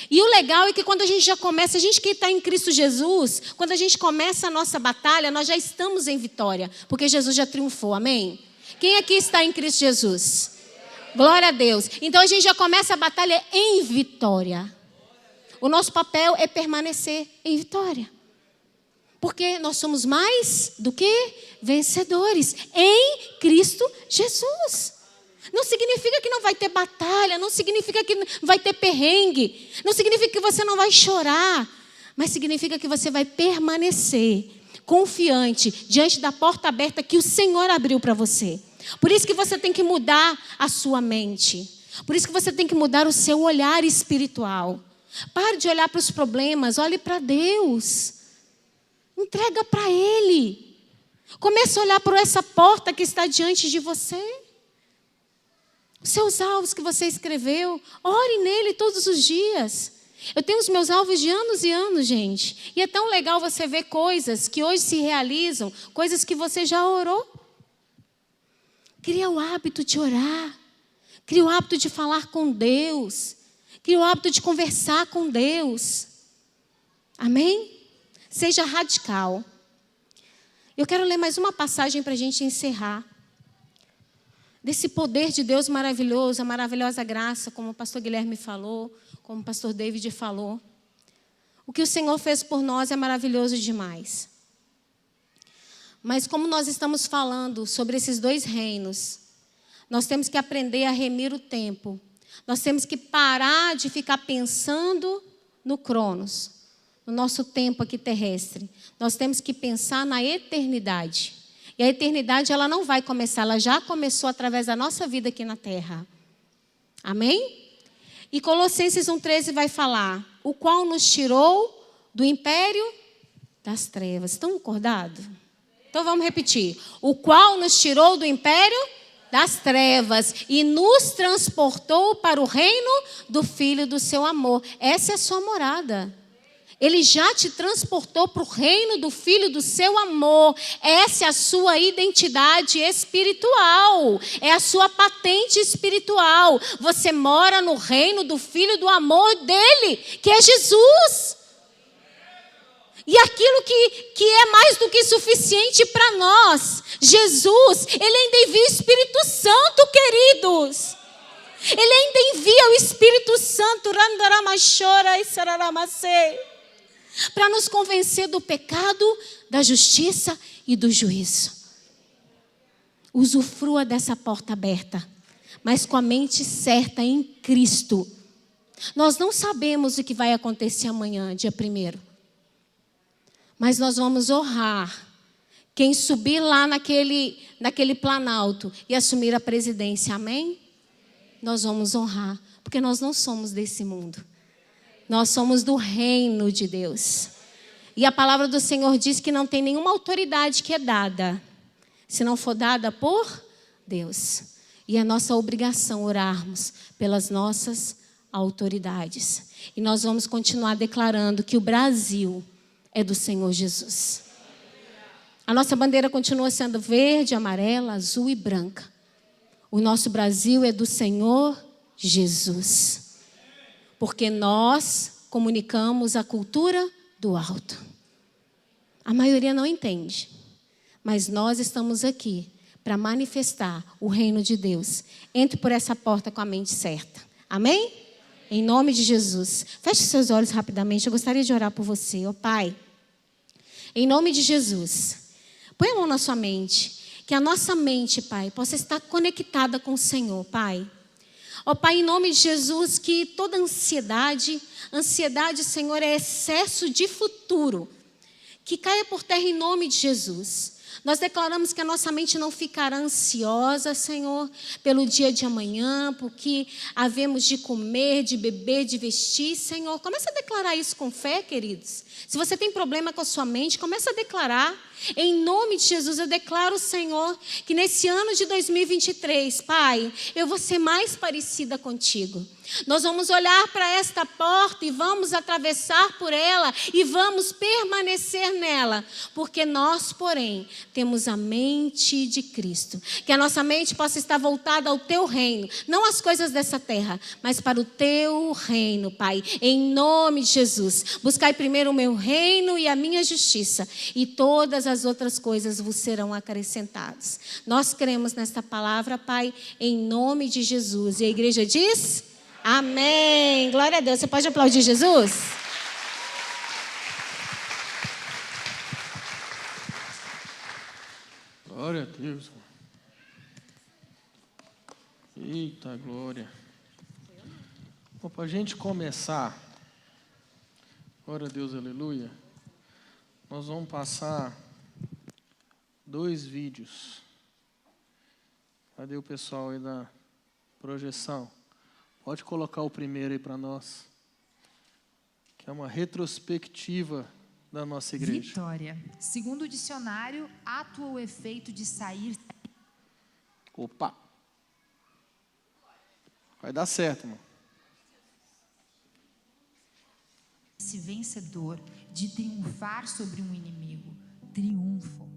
E o legal é que quando a gente já começa, a gente que está em Cristo Jesus, quando a gente começa a nossa batalha, nós já estamos em vitória, porque Jesus já triunfou, amém? Quem aqui está em Cristo Jesus? Glória a Deus. Então a gente já começa a batalha em vitória. O nosso papel é permanecer em vitória. Porque nós somos mais do que vencedores em Cristo Jesus. Não significa que não vai ter batalha, não significa que vai ter perrengue, não significa que você não vai chorar, mas significa que você vai permanecer confiante diante da porta aberta que o Senhor abriu para você. Por isso que você tem que mudar a sua mente, por isso que você tem que mudar o seu olhar espiritual. Pare de olhar para os problemas, olhe para Deus, entrega para Ele. Comece a olhar para essa porta que está diante de você. Os seus alvos que você escreveu, ore nele todos os dias. Eu tenho os meus alvos de anos e anos, gente. E é tão legal você ver coisas que hoje se realizam, coisas que você já orou. Cria o hábito de orar. Cria o hábito de falar com Deus. Cria o hábito de conversar com Deus. Amém? Seja radical. Eu quero ler mais uma passagem para a gente encerrar. Desse poder de Deus maravilhoso, a maravilhosa graça, como o pastor Guilherme falou, como o pastor David falou. O que o Senhor fez por nós é maravilhoso demais. Mas como nós estamos falando sobre esses dois reinos, nós temos que aprender a remir o tempo. Nós temos que parar de ficar pensando no Cronos, no nosso tempo aqui terrestre. Nós temos que pensar na eternidade. E a eternidade, ela não vai começar, ela já começou através da nossa vida aqui na terra. Amém? E Colossenses 1,13 vai falar: o qual nos tirou do império das trevas. Estão acordados? Então vamos repetir. O qual nos tirou do império das trevas e nos transportou para o reino do Filho do seu amor. Essa é a sua morada. Ele já te transportou para o reino do Filho do seu amor. Essa é a sua identidade espiritual. É a sua patente espiritual. Você mora no reino do Filho do amor dele, que é Jesus. E aquilo que é mais do que suficiente para nós, Jesus, ele ainda envia o Espírito Santo, queridos. Ele ainda envia o Espírito Santo, para nos convencer do pecado, da justiça e do juízo. Usufrua dessa porta aberta, mas com a mente certa em Cristo. Nós não sabemos o que vai acontecer amanhã, dia 1º. Mas nós vamos honrar quem subir lá naquele planalto e assumir a presidência, amém? Nós vamos honrar, porque nós não somos desse mundo. Nós somos do reino de Deus. E a palavra do Senhor diz que não tem nenhuma autoridade que é dada, se não for dada por Deus. E é nossa obrigação orarmos pelas nossas autoridades. E nós vamos continuar declarando que o Brasil é do Senhor Jesus. A nossa bandeira continua sendo verde, amarela, azul e branca. O nosso Brasil é do Senhor Jesus. Porque nós comunicamos a cultura do alto. A maioria não entende. Mas nós estamos aqui para manifestar o reino de Deus. Entre por essa porta com a mente certa. Amém? Em nome de Jesus. Feche seus olhos rapidamente. Eu gostaria de orar por você. Ó Pai, em nome de Jesus, põe a mão na sua mente. Que a nossa mente, Pai, possa estar conectada com o Senhor, Pai. Ó Pai, em nome de Jesus, que toda ansiedade, Senhor, é excesso de futuro. Que caia por terra em nome de Jesus. Nós declaramos que a nossa mente não ficará ansiosa, Senhor, pelo dia de amanhã, porque havemos de comer, de beber, de vestir, Senhor. Comece a declarar isso com fé, queridos. Se você tem problema com a sua mente, comece a declarar. Em nome de Jesus, eu declaro, Senhor, que nesse ano de 2023, Pai, eu vou ser mais parecida contigo. Nós vamos olhar para esta porta e vamos atravessar por ela e vamos permanecer nela, porque nós, porém, temos a mente de Cristo. Que a nossa mente possa estar voltada ao teu reino, não às coisas dessa terra, mas para o teu reino, Pai, em nome de Jesus. Buscai primeiro o meu reino e a minha justiça, e todas as outras coisas vos serão acrescentadas. Nós cremos nesta palavra, Pai, em nome de Jesus. E a igreja diz: amém. Glória a Deus. Você pode aplaudir Jesus? Glória a Deus. Eita glória. Bom, para a gente começar, glória a Deus, aleluia, nós vamos passar 2 vídeos. Cadê o pessoal aí da projeção? Pode colocar o primeiro aí para nós, que é uma retrospectiva da nossa igreja. Vitória. Segundo o dicionário, ato ou efeito de sair. Opa! Vai dar certo, irmão. Esse vencedor de triunfar sobre um inimigo. Triunfo.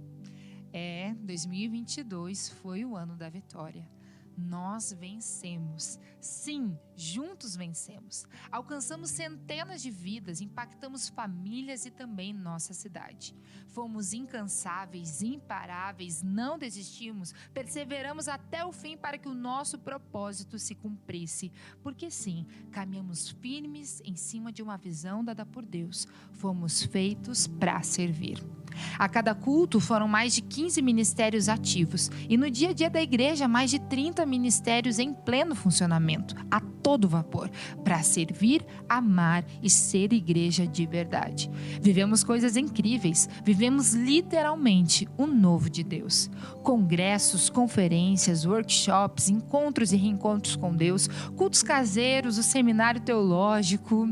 2022 foi o ano da vitória. Nós vencemos. Sim, juntos vencemos. Alcançamos centenas de vidas, impactamos famílias e também nossa cidade. Fomos incansáveis, imparáveis, não desistimos, perseveramos até o fim para que o nosso propósito se cumprisse. Porque sim, caminhamos firmes em cima de uma visão dada por Deus. Fomos feitos para servir. A cada culto foram mais de 15 ministérios ativos e no dia a dia da igreja mais de 30 ministérios em pleno funcionamento, a todo vapor, para servir, amar e ser igreja de verdade. Vivemos coisas incríveis, vivemos literalmente o novo de Deus. Congressos, conferências, workshops, encontros e reencontros com Deus, cultos caseiros, o seminário teológico.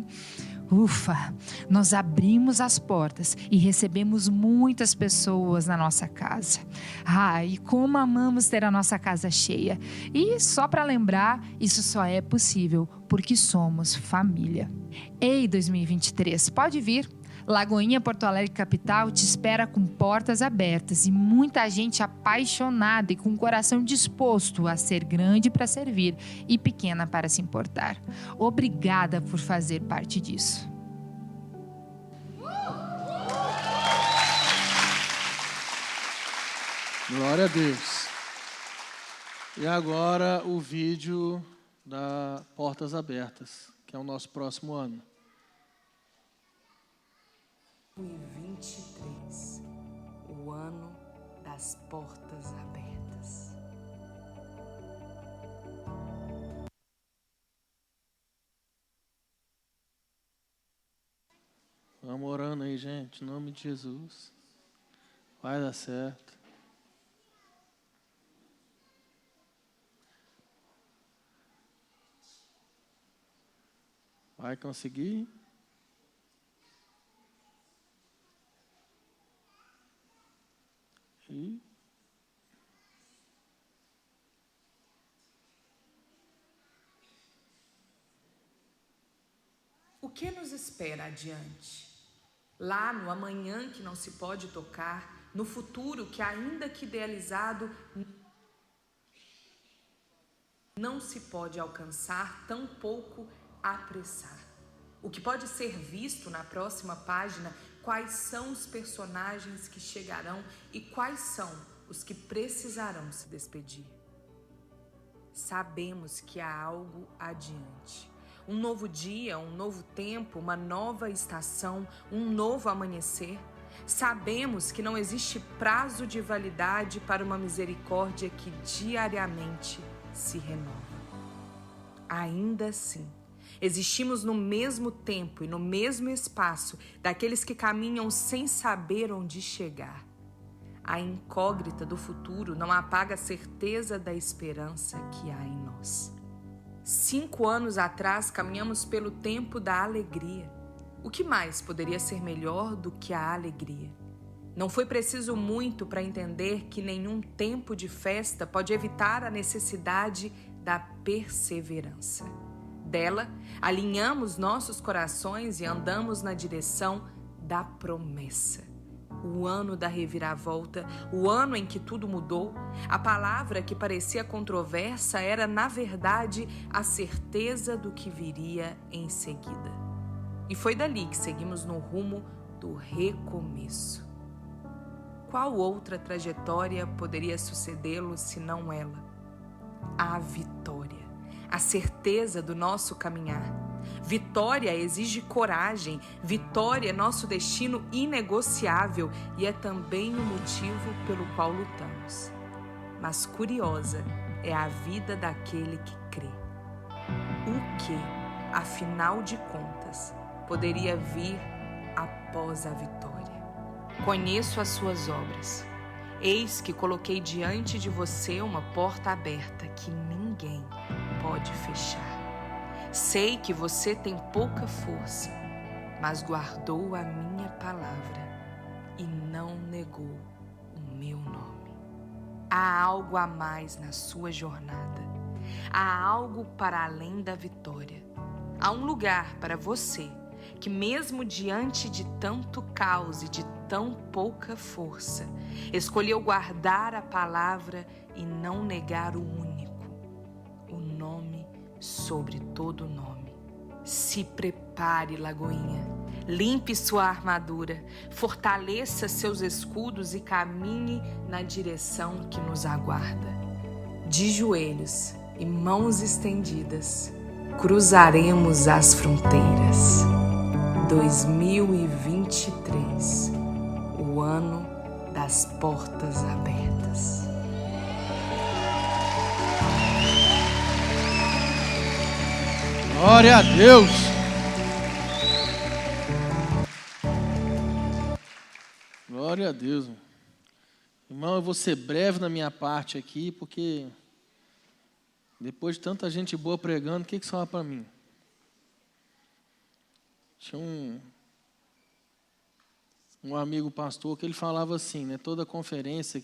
Ufa, nós abrimos as portas e recebemos muitas pessoas na nossa casa. E como amamos ter a nossa casa cheia. E só para lembrar, isso só é possível porque somos família. Ei, 2023, pode vir. Lagoinha, Porto Alegre capital te espera com portas abertas e muita gente apaixonada e com o coração disposto a ser grande para servir e pequena para se importar. Obrigada por fazer parte disso. Glória a Deus. E agora o vídeo da Portas Abertas, que é o nosso próximo ano. 2023, o ano das portas abertas. Vamos orando aí, gente, em nome de Jesus. Vai dar certo. Vai conseguir? O que nos espera adiante? Lá no amanhã que não se pode tocar, no futuro que, ainda que idealizado, não se pode alcançar, tampouco apressar. O que pode ser visto na próxima página, quais são os personagens que chegarão e quais são os que precisarão se despedir. Sabemos que há algo adiante. Um novo dia, um novo tempo, uma nova estação, um novo amanhecer. Sabemos que não existe prazo de validade para uma misericórdia que diariamente se renova. Ainda assim, existimos no mesmo tempo e no mesmo espaço daqueles que caminham sem saber onde chegar. A incógnita do futuro não apaga a certeza da esperança que há em nós. 5 anos atrás, caminhamos pelo tempo da alegria. O que mais poderia ser melhor do que a alegria? Não foi preciso muito para entender que nenhum tempo de festa pode evitar a necessidade da perseverança. Dela, alinhamos nossos corações e andamos na direção da promessa. O ano da reviravolta, o ano em que tudo mudou, a palavra que parecia controversa era, na verdade, a certeza do que viria em seguida. E foi dali que seguimos no rumo do recomeço. Qual outra trajetória poderia sucedê-lo senão ela? A vitória, a certeza do nosso caminhar. Vitória exige coragem, vitória é nosso destino inegociável e é também o motivo pelo qual lutamos. Mas curiosa é a vida daquele que crê. O que, afinal de contas, poderia vir após a vitória? Conheço as suas obras. Eis que coloquei diante de você uma porta aberta que ninguém pode fechar. Sei que você tem pouca força, mas guardou a minha palavra e não negou o meu nome. Há algo a mais na sua jornada. Há algo para além da vitória. Há um lugar para você que, mesmo diante de tanto caos e de tão pouca força, escolheu guardar a palavra e não negar o único, o nome sobre todo nome. Se prepare, Lagoinha. Limpe sua armadura, fortaleça seus escudos e caminhe na direção que nos aguarda. De joelhos e mãos estendidas, cruzaremos as fronteiras. 2023, o ano das portas abertas. Glória a Deus! Glória a Deus. Irmão, eu vou ser breve na minha parte aqui, porque depois de tanta gente boa pregando, o que sobra para mim? Tinha um amigo pastor que ele falava assim, né? Toda conferência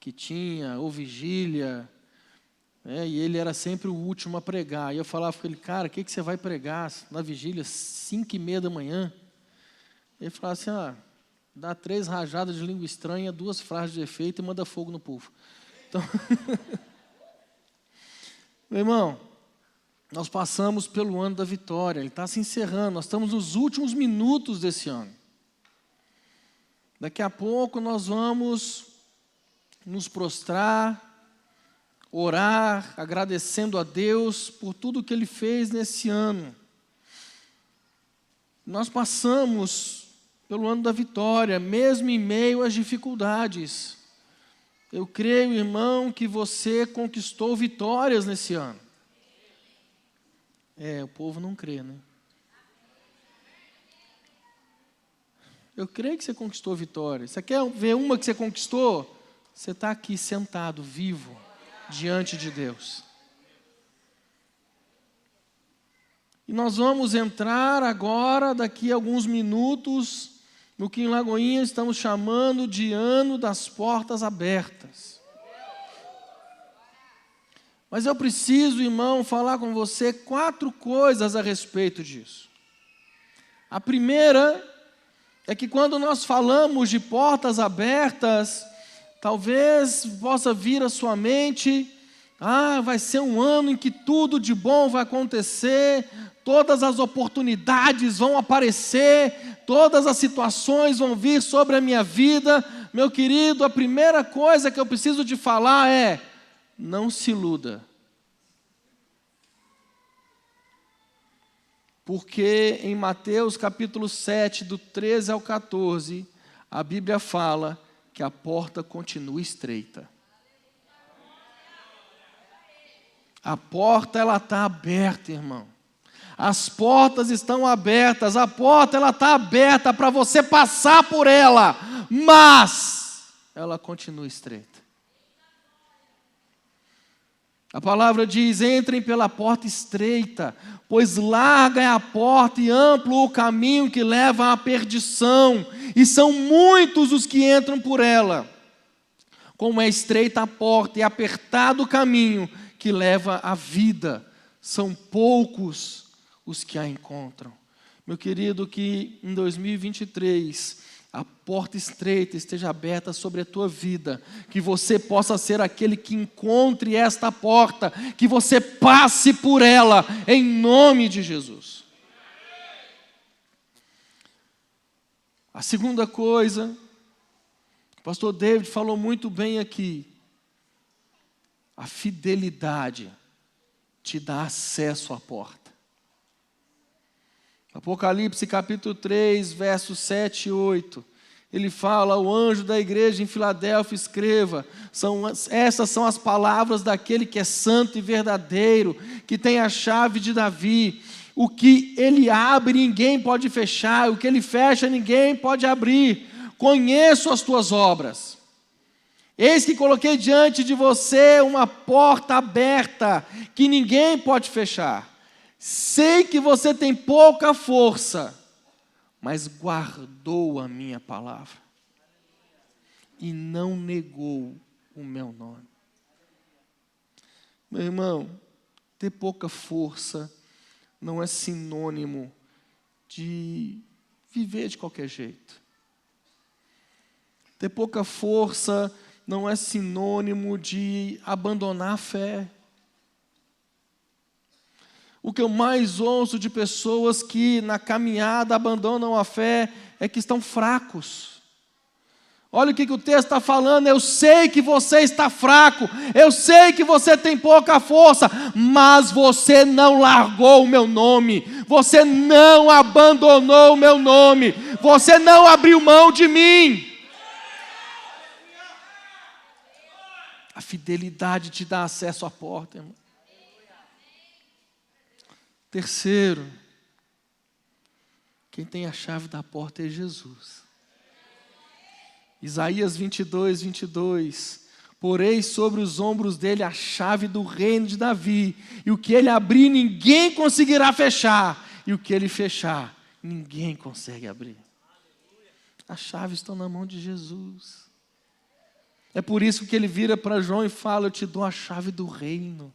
que tinha, ou vigília, e ele era sempre o último a pregar. E eu falava com ele, cara, o que você vai pregar na vigília, 5:30 da manhã? Ele falava assim, dá 3 rajadas de língua estranha, 2 frases de efeito e manda fogo no povo. Então, meu irmão, nós passamos pelo ano da vitória, ele está se encerrando, nós estamos nos últimos minutos desse ano. Daqui a pouco nós vamos nos prostrar, orar, agradecendo a Deus por tudo que Ele fez nesse ano. Nós passamos pelo ano da vitória, mesmo em meio às dificuldades. Eu creio, irmão, que você conquistou vitórias nesse ano. O povo não crê, né? Eu creio que você conquistou vitórias. Você quer ver uma que você conquistou? Você está aqui sentado, vivo, diante de Deus. E nós vamos entrar agora, daqui a alguns minutos, no que em Lagoinha estamos chamando de ano das portas abertas. Mas eu preciso, irmão, falar com você 4 coisas a respeito disso. A primeira é que quando nós falamos de portas abertas, talvez possa vir à sua mente, vai ser um ano em que tudo de bom vai acontecer, todas as oportunidades vão aparecer, todas as situações vão vir sobre a minha vida. Meu querido, a primeira coisa que eu preciso te falar é: não se iluda. Porque em Mateus capítulo 7, do 13 ao 14, a Bíblia fala que a porta continua estreita. A porta, ela está aberta, irmão. As portas estão abertas, a porta, ela está aberta para você passar por ela, mas ela continua estreita. A palavra diz: entrem pela porta estreita, pois larga é a porta e amplo o caminho que leva à perdição, e são muitos os que entram por ela. Como é estreita a porta e apertado o caminho que leva à vida, são poucos os que a encontram. Meu querido, que em 2023 a porta estreita esteja aberta sobre a tua vida, que você possa ser aquele que encontre esta porta, que você passe por ela, em nome de Jesus. A segunda coisa, o pastor David falou muito bem aqui: a fidelidade te dá acesso à porta. Apocalipse capítulo 3, versos 7 e 8, ele fala: o anjo da igreja em Filadélfia escreva, essas são as palavras daquele que é santo e verdadeiro, que tem a chave de Davi. O que ele abre, ninguém pode fechar, o que ele fecha, ninguém pode abrir. Conheço as tuas obras. Eis que coloquei diante de você uma porta aberta, que ninguém pode fechar. Sei que você tem pouca força, mas guardou a minha palavra e não negou o meu nome. Meu irmão, ter pouca força não é sinônimo de viver de qualquer jeito. Ter pouca força não é sinônimo de abandonar a fé. O que eu mais ouço de pessoas que na caminhada abandonam a fé é que estão fracos. Olha o que o texto está falando: eu sei que você está fraco, eu sei que você tem pouca força, mas você não largou o meu nome, você não abandonou o meu nome, você não abriu mão de mim. A fidelidade te dá acesso à porta, irmão. Terceiro, quem tem a chave da porta é Jesus. Isaías 22, 22. Porei sobre os ombros dele a chave do reino de Davi, e o que ele abrir, ninguém conseguirá fechar, e o que ele fechar, ninguém consegue abrir. As chaves estão na mão de Jesus. É por isso que ele vira para João e fala: eu te dou a chave do reino.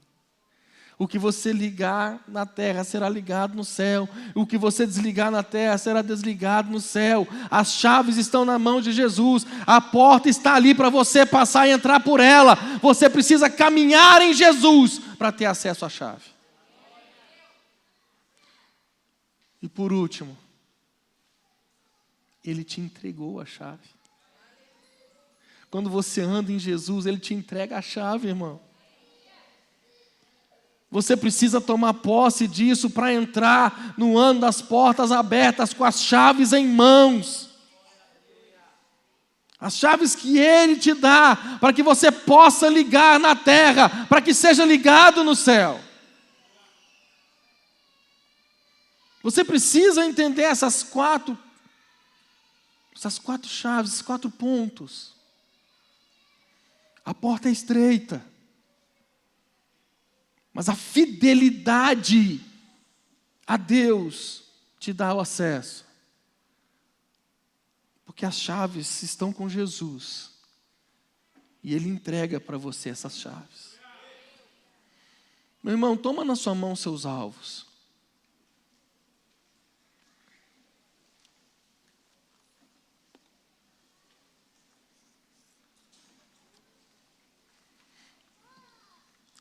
O que você ligar na terra será ligado no céu. O que você desligar na terra será desligado no céu. As chaves estão na mão de Jesus. A porta está ali para você passar e entrar por ela. Você precisa caminhar em Jesus para ter acesso à chave. E por último, Ele te entregou a chave. Quando você anda em Jesus, Ele te entrega a chave, irmão. Você precisa tomar posse disso para entrar no ano das portas abertas com as chaves em mãos. As chaves que Ele te dá para que você possa ligar na terra, para que seja ligado no céu. Você precisa entender essas quatro chaves, esses 4 pontos. A porta é estreita, mas a fidelidade a Deus te dá o acesso. Porque as chaves estão com Jesus. E Ele entrega para você essas chaves. Meu irmão, toma na sua mão seus alvos.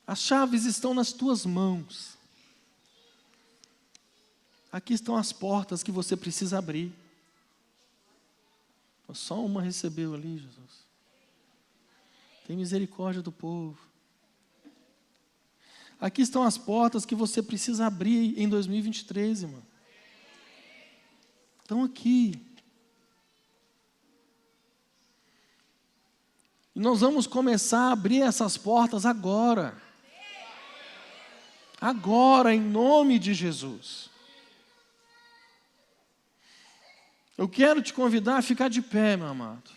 As chaves estão nas tuas mãos. Aqui estão as portas que você precisa abrir. Só uma recebeu ali, Jesus. Tem misericórdia do povo. Aqui estão as portas que você precisa abrir em 2023, irmão. Estão aqui. E nós vamos começar a abrir essas portas agora. Agora, em nome de Jesus. Eu quero te convidar a ficar de pé, meu amado.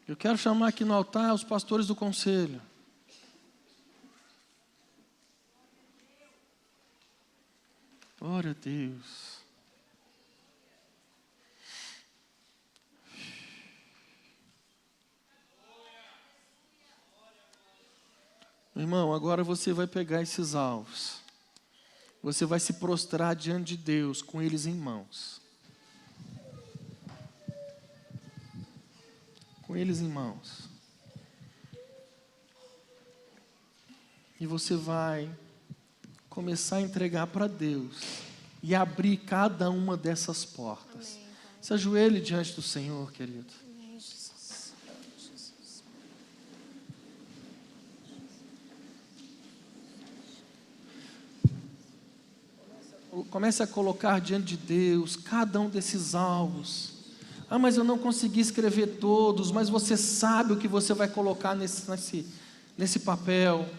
Eu quero chamar aqui no altar os pastores do conselho. Glória a Deus. Meu irmão, agora você vai pegar esses alvos. Você vai se prostrar diante de Deus com eles em mãos. Com eles em mãos. E você vai começar a entregar para Deus e abrir cada uma dessas portas. Amém. Se ajoelhe diante do Senhor, querido. Amém, Jesus. Comece a colocar diante de Deus cada um desses alvos. Ah, mas eu não consegui escrever todos, mas você sabe o que você vai colocar nesse papel.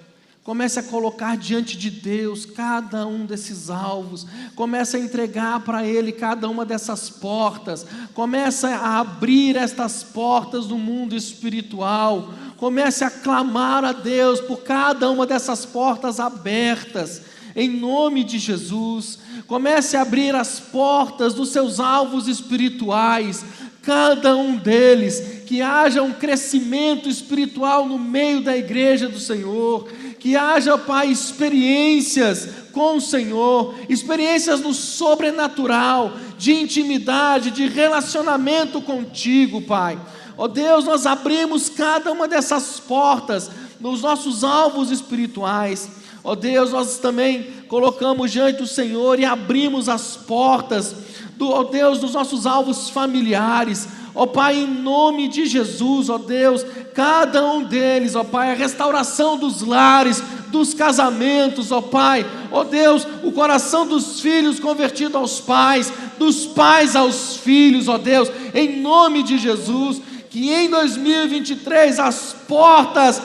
Comece a colocar diante de Deus cada um desses alvos. Comece a entregar para Ele cada uma dessas portas. Comece a abrir estas portas do mundo espiritual. Comece a clamar a Deus por cada uma dessas portas abertas. Em nome de Jesus. Comece a abrir as portas dos seus alvos espirituais. Cada um deles. Que haja um crescimento espiritual no meio da igreja do Senhor. Que haja, Pai, experiências com o Senhor, experiências no sobrenatural, de intimidade, de relacionamento contigo, Pai. Ó Deus, nós abrimos cada uma dessas portas nos nossos alvos espirituais. Ó Deus, nós também colocamos diante do Senhor e abrimos as portas, ó Deus, dos nossos alvos familiares. Ó Pai, em nome de Jesus, ó Deus, cada um deles, ó Pai, a restauração dos lares, dos casamentos, ó Pai, ó Deus, o coração dos filhos convertido aos pais, dos pais aos filhos, ó Deus, em nome de Jesus, que em 2023 as portas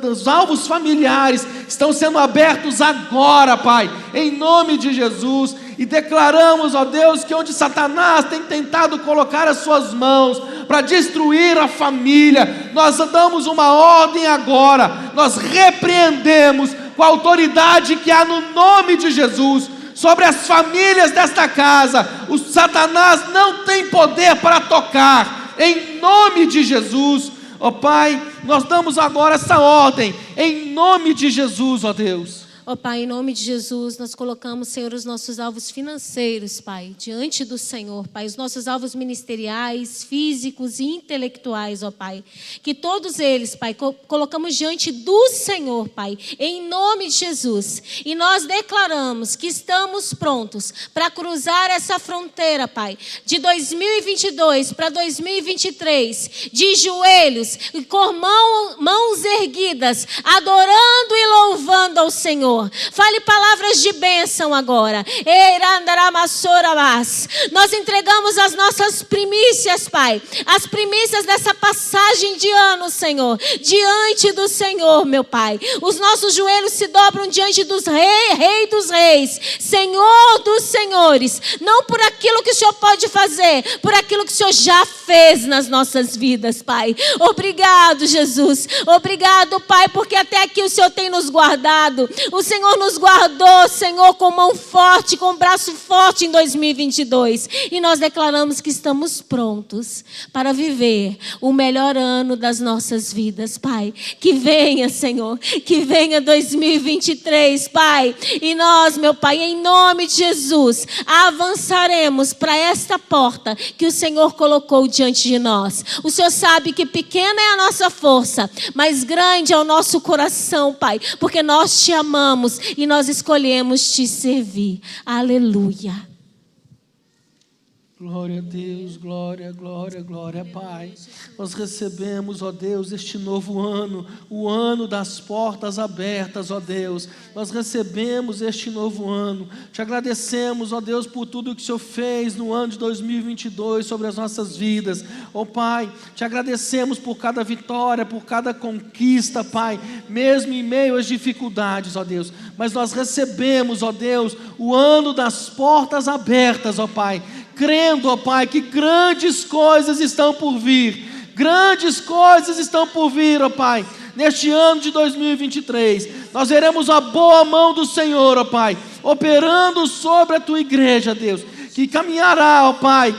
dos alvos familiares estão sendo abertos agora, Pai, em nome de Jesus. E declaramos, ó Deus, que onde Satanás tem tentado colocar as suas mãos para destruir a família, nós damos uma ordem agora, nós repreendemos com a autoridade que há no nome de Jesus, sobre as famílias desta casa, o Satanás não tem poder para tocar, em nome de Jesus, ó Pai, nós damos agora essa ordem, em nome de Jesus, ó Deus. Ó Pai, em nome de Jesus, nós colocamos, Senhor, os nossos alvos financeiros, Pai, diante do Senhor, Pai, os nossos alvos ministeriais, físicos e intelectuais, ó Pai, que todos eles, Pai, colocamos diante do Senhor, Pai, em nome de Jesus, e nós declaramos que estamos prontos para cruzar essa fronteira, Pai, de 2022 para 2023, de joelhos e com mãos erguidas, adorando e louvando ao Senhor. Fale palavras de bênção agora. Nós entregamos as nossas primícias, Pai, as primícias dessa passagem de ano, Senhor, diante do Senhor, meu Pai. Os nossos joelhos se dobram diante dos Rei dos Reis, Senhor dos Senhores, não por aquilo que o Senhor pode fazer, por aquilo que o Senhor já fez nas nossas vidas, Pai. Obrigado, Jesus. Obrigado, Pai, porque até aqui o Senhor tem nos guardado. O O Senhor nos guardou, Senhor, com mão forte, com braço forte em 2022. E nós declaramos que estamos prontos para viver o melhor ano das nossas vidas, Pai. Que venha, Senhor, que venha 2023, Pai. E nós, meu Pai, em nome de Jesus, avançaremos para esta porta que o Senhor colocou diante de nós. O Senhor sabe que pequena é a nossa força, mas grande é o nosso coração, Pai, porque nós te amamos e nós escolhemos te servir. Aleluia. Glória a Deus, glória, glória, glória, Pai. Nós recebemos, ó Deus, este novo ano, o ano das portas abertas, ó Deus. Nós recebemos este novo ano. Te agradecemos, ó Deus, por tudo que o Senhor fez no ano de 2022 sobre as nossas vidas. Ó Pai, te agradecemos por cada vitória, por cada conquista, Pai, mesmo em meio às dificuldades, ó Deus. Mas nós recebemos, ó Deus, o ano das portas abertas, ó Pai, crendo, ó Pai, que grandes coisas estão por vir. Grandes coisas estão por vir, ó Pai. Neste ano de 2023, nós veremos a boa mão do Senhor, ó Pai, operando sobre a Tua igreja, Deus, que caminhará, ó Pai,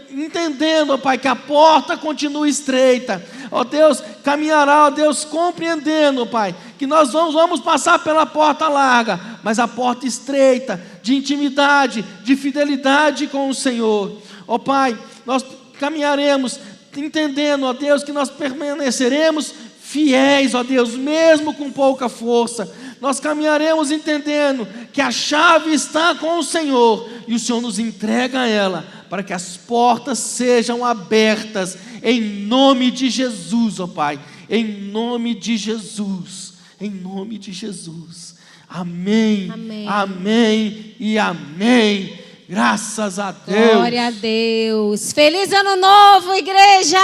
entendendo, ó Pai, que a porta continua estreita, ó Deus, caminhará, ó Deus, compreendendo, ó Pai, que nós vamos passar pela porta larga, mas a porta estreita, de intimidade, de fidelidade com o Senhor. Ó Pai, nós caminharemos entendendo, ó Deus, que nós permaneceremos fiéis, ó Deus, mesmo com pouca força. Nós caminharemos entendendo que a chave está com o Senhor e o Senhor nos entrega ela para que as portas sejam abertas em nome de Jesus, ó Pai, em nome de Jesus, em nome de Jesus. Amém, amém, amém e amém. Graças a Deus. Glória a Deus. Feliz ano novo, igreja!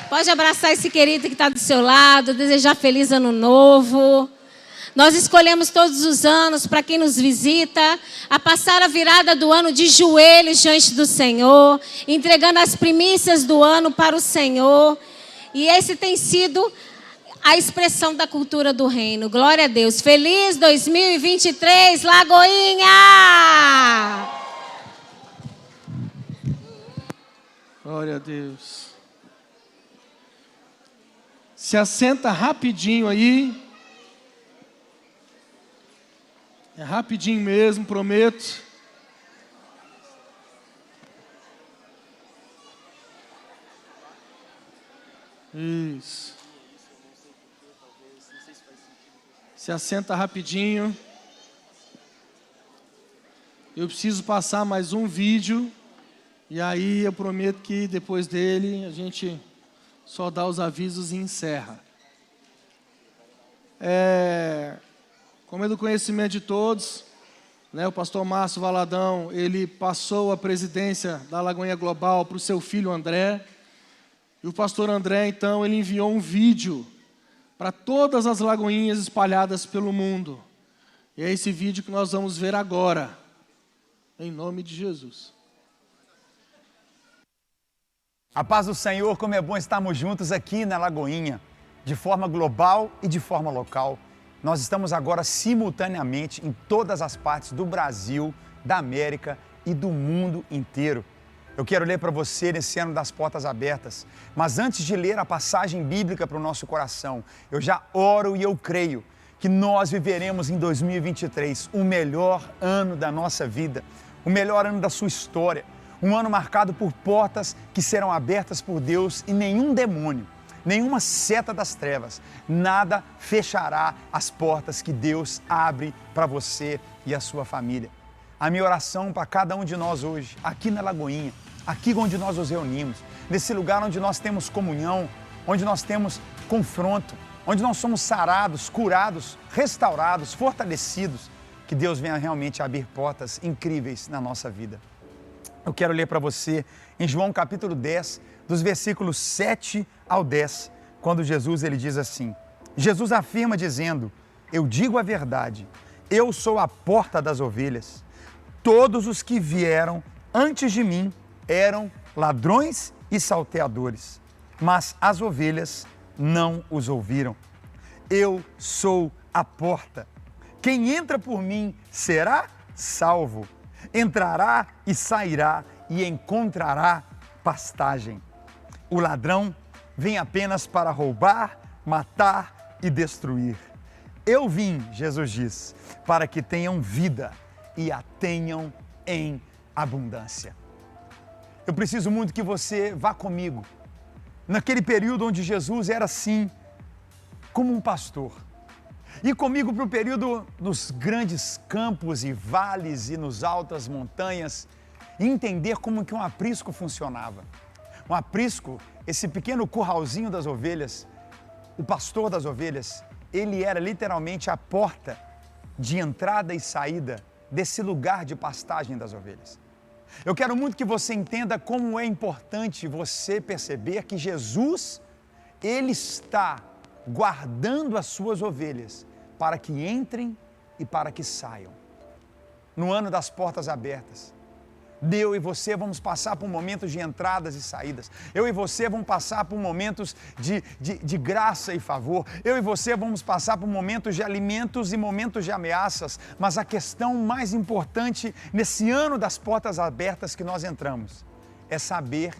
Pode abraçar esse querido que está do seu lado, desejar feliz ano novo. Nós escolhemos todos os anos, para quem nos visita, a passar a virada do ano de joelhos diante do Senhor, entregando as primícias do ano para o Senhor. E esse tem sido a expressão da cultura do reino. Glória a Deus. Feliz 2023, Lagoinha! Glória a Deus. Se assenta rapidinho aí. É rapidinho mesmo, prometo. Isso. Se assenta rapidinho. Eu preciso passar mais um vídeo. E aí eu prometo que depois dele a gente só dá os avisos e encerra. Como é do conhecimento de todos, né, o pastor Márcio Valadão, ele passou a presidência da Lagoinha Global para o seu filho André. E o pastor André, então, ele enviou um vídeo para todas as lagoinhas espalhadas pelo mundo. E é esse vídeo que nós vamos ver agora, em nome de Jesus. A paz do Senhor, como é bom estarmos juntos aqui na Lagoinha, de forma global e de forma local. Nós estamos agora simultaneamente em todas as partes do Brasil, da América e do mundo inteiro. Eu quero ler para você nesse ano das portas abertas, mas antes de ler a passagem bíblica para o nosso coração, eu já oro e eu creio que nós viveremos em 2023 o melhor ano da nossa vida, o melhor ano da sua história, um ano marcado por portas que serão abertas por Deus e nenhum demônio, nenhuma seta das trevas, nada fechará as portas que Deus abre para você e a sua família. A minha oração para cada um de nós hoje, aqui na Lagoinha, aqui onde nós nos reunimos, nesse lugar onde nós temos comunhão, onde nós temos confronto, onde nós somos sarados, curados, restaurados, fortalecidos, que Deus venha realmente abrir portas incríveis na nossa vida. Eu quero ler para você em João capítulo 10, dos versículos 7 ao 10, quando Jesus ele diz assim, Jesus afirma dizendo, eu digo a verdade, eu sou a porta das ovelhas. Todos os que vieram antes de mim eram ladrões e salteadores, mas as ovelhas não os ouviram. Eu sou a porta. Quem entra por mim será salvo. Entrará e sairá e encontrará pastagem. O ladrão vem apenas para roubar, matar e destruir. Eu vim, Jesus diz, para que tenham vida e a tenham em abundância. Eu preciso muito que você vá comigo naquele período onde Jesus era assim, como um pastor. E comigo para o período nos grandes campos e vales e nos altas montanhas, e entender como que um aprisco funcionava. Um aprisco, esse pequeno curralzinho das ovelhas, o pastor das ovelhas, ele era literalmente a porta de entrada e saída desse lugar de pastagem das ovelhas. Eu quero muito que você entenda como é importante você perceber que Jesus, ele está guardando as suas ovelhas para que entrem e para que saiam. No ano das portas abertas, eu e você vamos passar por momentos de entradas e saídas. Eu e você vamos passar por momentos de graça e favor. Eu e você vamos passar por momentos de alimentos e momentos de ameaças. Mas a questão mais importante nesse ano das portas abertas que nós entramos é saber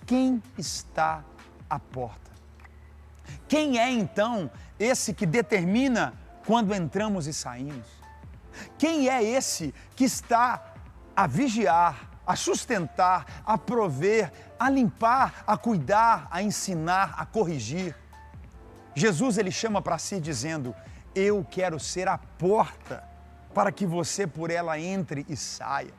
quem está à porta. Quem é então esse que determina quando entramos e saímos? Quem é esse que está a vigiar, a sustentar, a prover, a limpar, a cuidar, a ensinar, a corrigir? Jesus, ele chama para si dizendo: eu quero ser a porta para que você por ela entre e saia.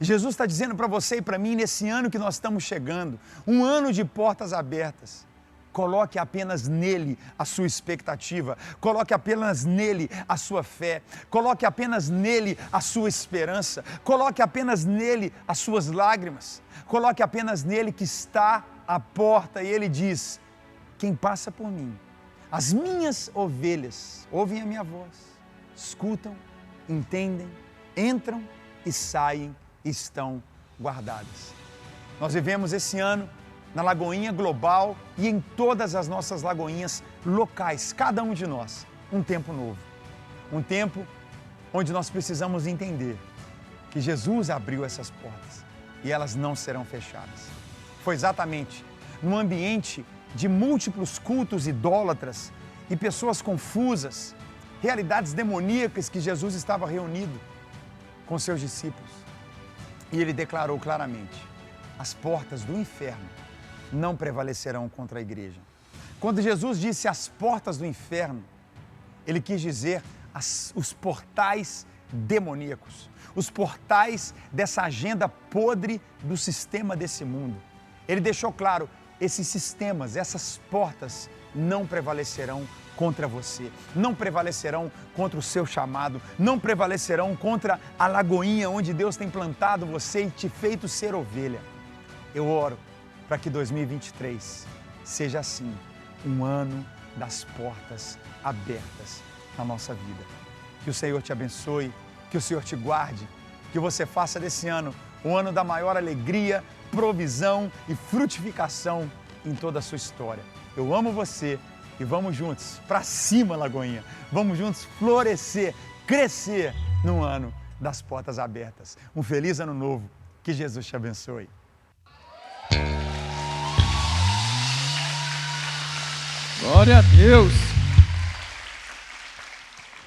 Jesus está dizendo para você e para mim, nesse ano que nós estamos chegando, um ano de portas abertas, coloque apenas nele a sua expectativa, coloque apenas nele a sua fé, coloque apenas nele a sua esperança, coloque apenas nele as suas lágrimas, coloque apenas nele que está à porta. E ele diz: quem passa por mim, as minhas ovelhas, ouvem a minha voz, escutam, entendem, entram e saem e estão guardadas. Nós vivemos esse ano na Lagoinha Global e em todas as nossas lagoinhas locais, cada um de nós, um tempo novo. Um tempo onde nós precisamos entender que Jesus abriu essas portas e elas não serão fechadas. Foi exatamente num ambiente de múltiplos cultos idólatras e pessoas confusas, realidades demoníacas, que Jesus estava reunido com seus discípulos. E ele declarou claramente: as portas do inferno não prevalecerão contra a igreja. Quando Jesus disse as portas do inferno, ele quis dizer os portais demoníacos, os portais dessa agenda podre do sistema desse mundo. Ele deixou claro: esses sistemas, essas portas não prevalecerão contra você, não prevalecerão contra o seu chamado, não prevalecerão contra a lagoinha onde Deus tem plantado você e te feito ser ovelha. Eu oro para que 2023 seja assim, um ano das portas abertas na nossa vida. Que o Senhor te abençoe, que o Senhor te guarde, que você faça desse ano um ano da maior alegria, provisão e frutificação em toda a sua história. Eu amo você e vamos juntos para cima, Lagoinha. Vamos juntos florescer, crescer no ano das portas abertas. Um feliz ano novo. Que Jesus te abençoe. Glória a Deus.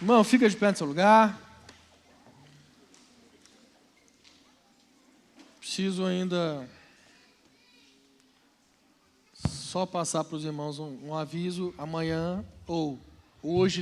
Irmão, fica de pé no seu lugar. Preciso ainda só passar para os irmãos um aviso. Amanhã ou hoje